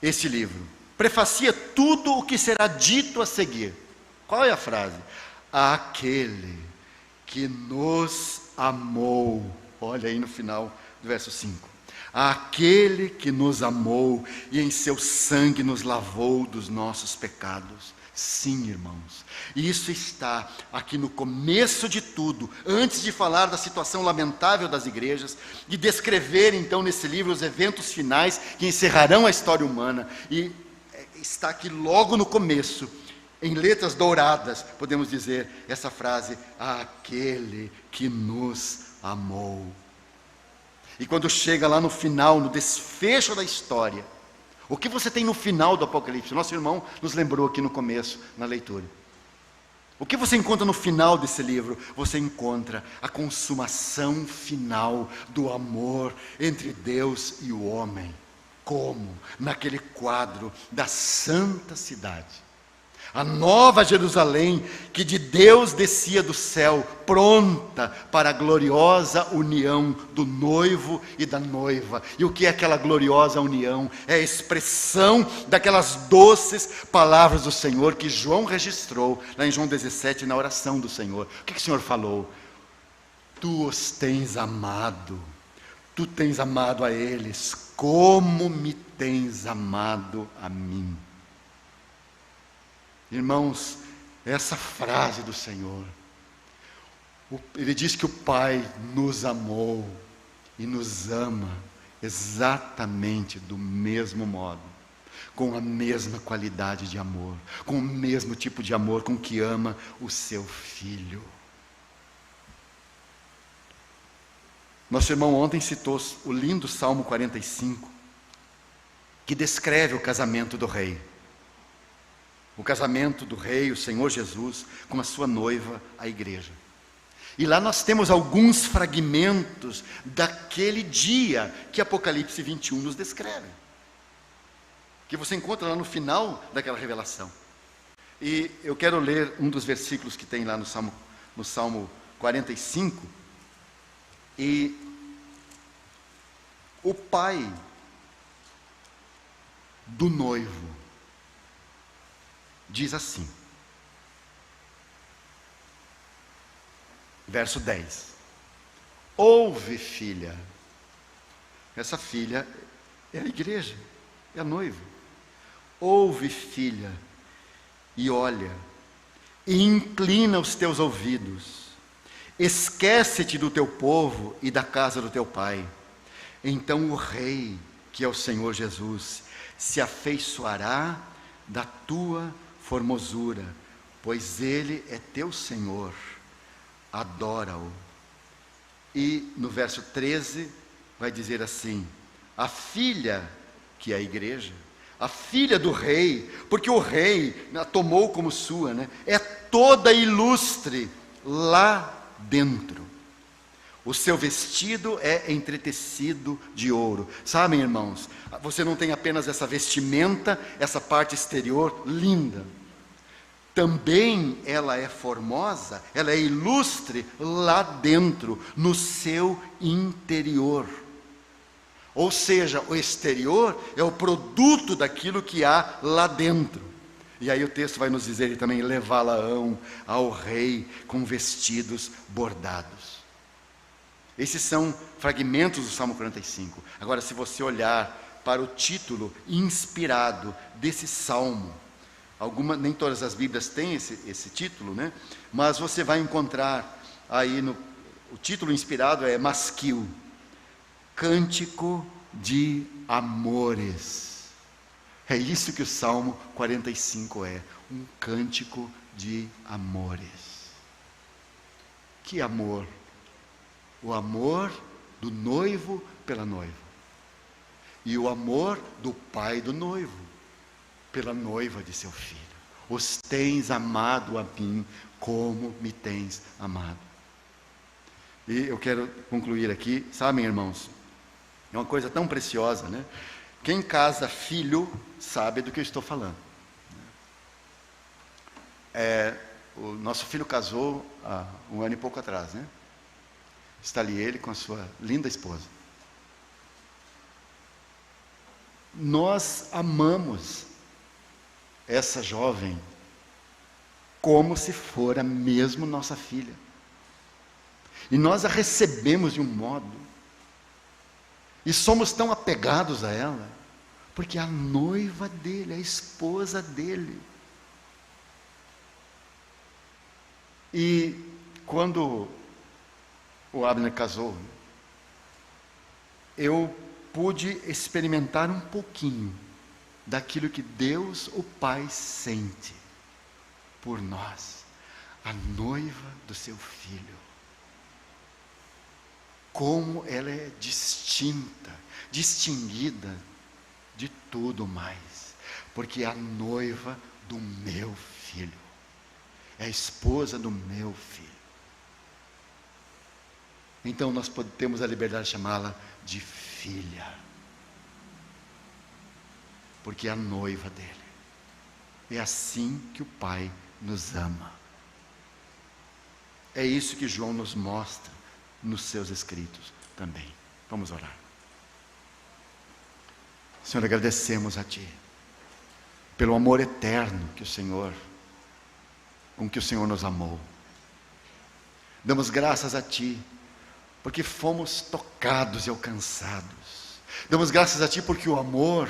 este livro, prefacia tudo o que será dito a seguir. Qual é a frase? Aquele que nos amou. Olha aí no final do verso 5. Aquele que nos amou e em seu sangue nos lavou dos nossos pecados. Sim, irmãos, isso está aqui no começo de tudo, antes de falar da situação lamentável das igrejas, e descrever então nesse livro os eventos finais que encerrarão a história humana, e está aqui logo no começo, em letras douradas, podemos dizer essa frase: aquele que nos amou. E quando chega lá no final, no desfecho da história, o que você tem no final do Apocalipse? Nosso irmão nos lembrou aqui no começo, na leitura. O que você encontra no final desse livro? Você encontra a consumação final do amor entre Deus e o homem. Como? Naquele quadro da santa cidade. A nova Jerusalém, que de Deus descia do céu, pronta para a gloriosa união do noivo e da noiva. E o que é aquela gloriosa união? É a expressão daquelas doces palavras do Senhor que João registrou lá em João 17, na oração do Senhor. O que o Senhor falou? Tu os tens amado, tu tens amado a eles, como me tens amado a mim. Irmãos, essa frase do Senhor Ele diz que o Pai nos amou e nos ama exatamente do mesmo modo, com a mesma qualidade de amor, com o mesmo tipo de amor com que ama o seu Filho. Nosso irmão ontem citou o lindo Salmo 45, que descreve o casamento do rei. O casamento do rei, o Senhor Jesus, com a sua noiva, a igreja. E lá nós temos alguns fragmentos daquele dia que Apocalipse 21 nos descreve, que você encontra lá no final daquela revelação. E eu quero ler um dos versículos que tem lá no Salmo 45. E o pai do noivo diz assim, verso 10: ouve, filha. Essa filha é a igreja, é a noiva. Ouve, filha, e olha, e inclina os teus ouvidos. Esquece-te do teu povo e da casa do teu pai. Então o rei, que é o Senhor Jesus, se afeiçoará da tua formosura, pois ele é teu Senhor. Adora-o. E no verso 13 vai dizer assim: a filha, que é a igreja, a filha do rei, porque o rei a tomou como sua, é toda ilustre lá dentro. O seu vestido é entretecido de ouro. Sabem, irmãos, você não tem apenas essa vestimenta, essa parte exterior linda. Também ela é formosa, ela é ilustre lá dentro, no seu interior. Ou seja, o exterior é o produto daquilo que há lá dentro. E aí o texto vai nos dizer também: levá-la-ão ao rei com vestidos bordados. Esses são fragmentos do Salmo 45. Agora, se você olhar para o título inspirado desse salmo, nem todas as Bíblias têm esse título, mas você vai encontrar aí o título inspirado é Masquil, Cântico de Amores. É isso que o Salmo 45 é, um cântico de amores. Que amor? O amor do noivo pela noiva, e o amor do pai do noivo pela noiva de seu filho. Os tens amado a mim como me tens amado. E eu quero concluir aqui, sabem, irmãos, é uma coisa tão preciosa, Quem casa filho sabe do que eu estou falando. O nosso filho casou há 1 ano e pouco atrás, Está ali ele com a sua linda esposa. Nós amamos essa jovem como se fora mesmo nossa filha. E nós a recebemos de um modo, e somos tão apegados a ela, porque é a noiva dele, a esposa dele. E quando o Abner casou, eu pude experimentar um pouquinho daquilo que Deus, o Pai, sente por nós, a noiva do seu filho. Como ela é distinta, distinguida de tudo mais, porque é a noiva do meu filho, é a esposa do meu filho. Então nós temos a liberdade de chamá-la de filha, porque é a noiva dele. É assim que o Pai nos ama. É isso que João nos mostra nos seus escritos também. Vamos orar. Senhor, agradecemos a Ti pelo amor eterno com que o Senhor nos amou. Damos graças a Ti porque fomos tocados e alcançados. Damos graças a Ti porque o amor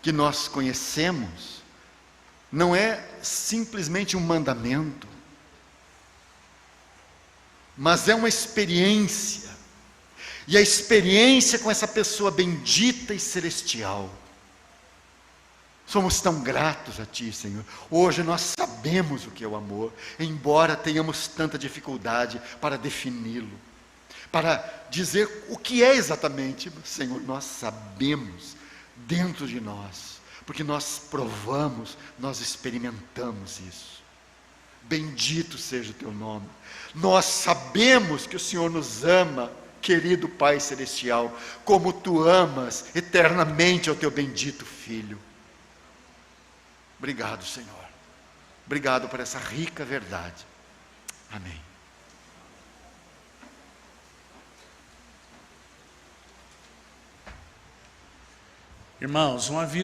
que nós conhecemos não é simplesmente um mandamento, mas é uma experiência, e a experiência com essa pessoa bendita e celestial. Somos tão gratos a Ti, Senhor. Hoje nós sabemos o que é o amor, embora tenhamos tanta dificuldade para defini-lo, para dizer o que é exatamente. Senhor, nós sabemos dentro de nós, porque nós provamos, nós experimentamos isso. Bendito seja o Teu nome. Nós sabemos que o Senhor nos ama, querido Pai Celestial, como Tu amas eternamente ao Teu bendito Filho. Obrigado, Senhor. Obrigado por essa rica verdade. Amém. Irmãos, um aviso.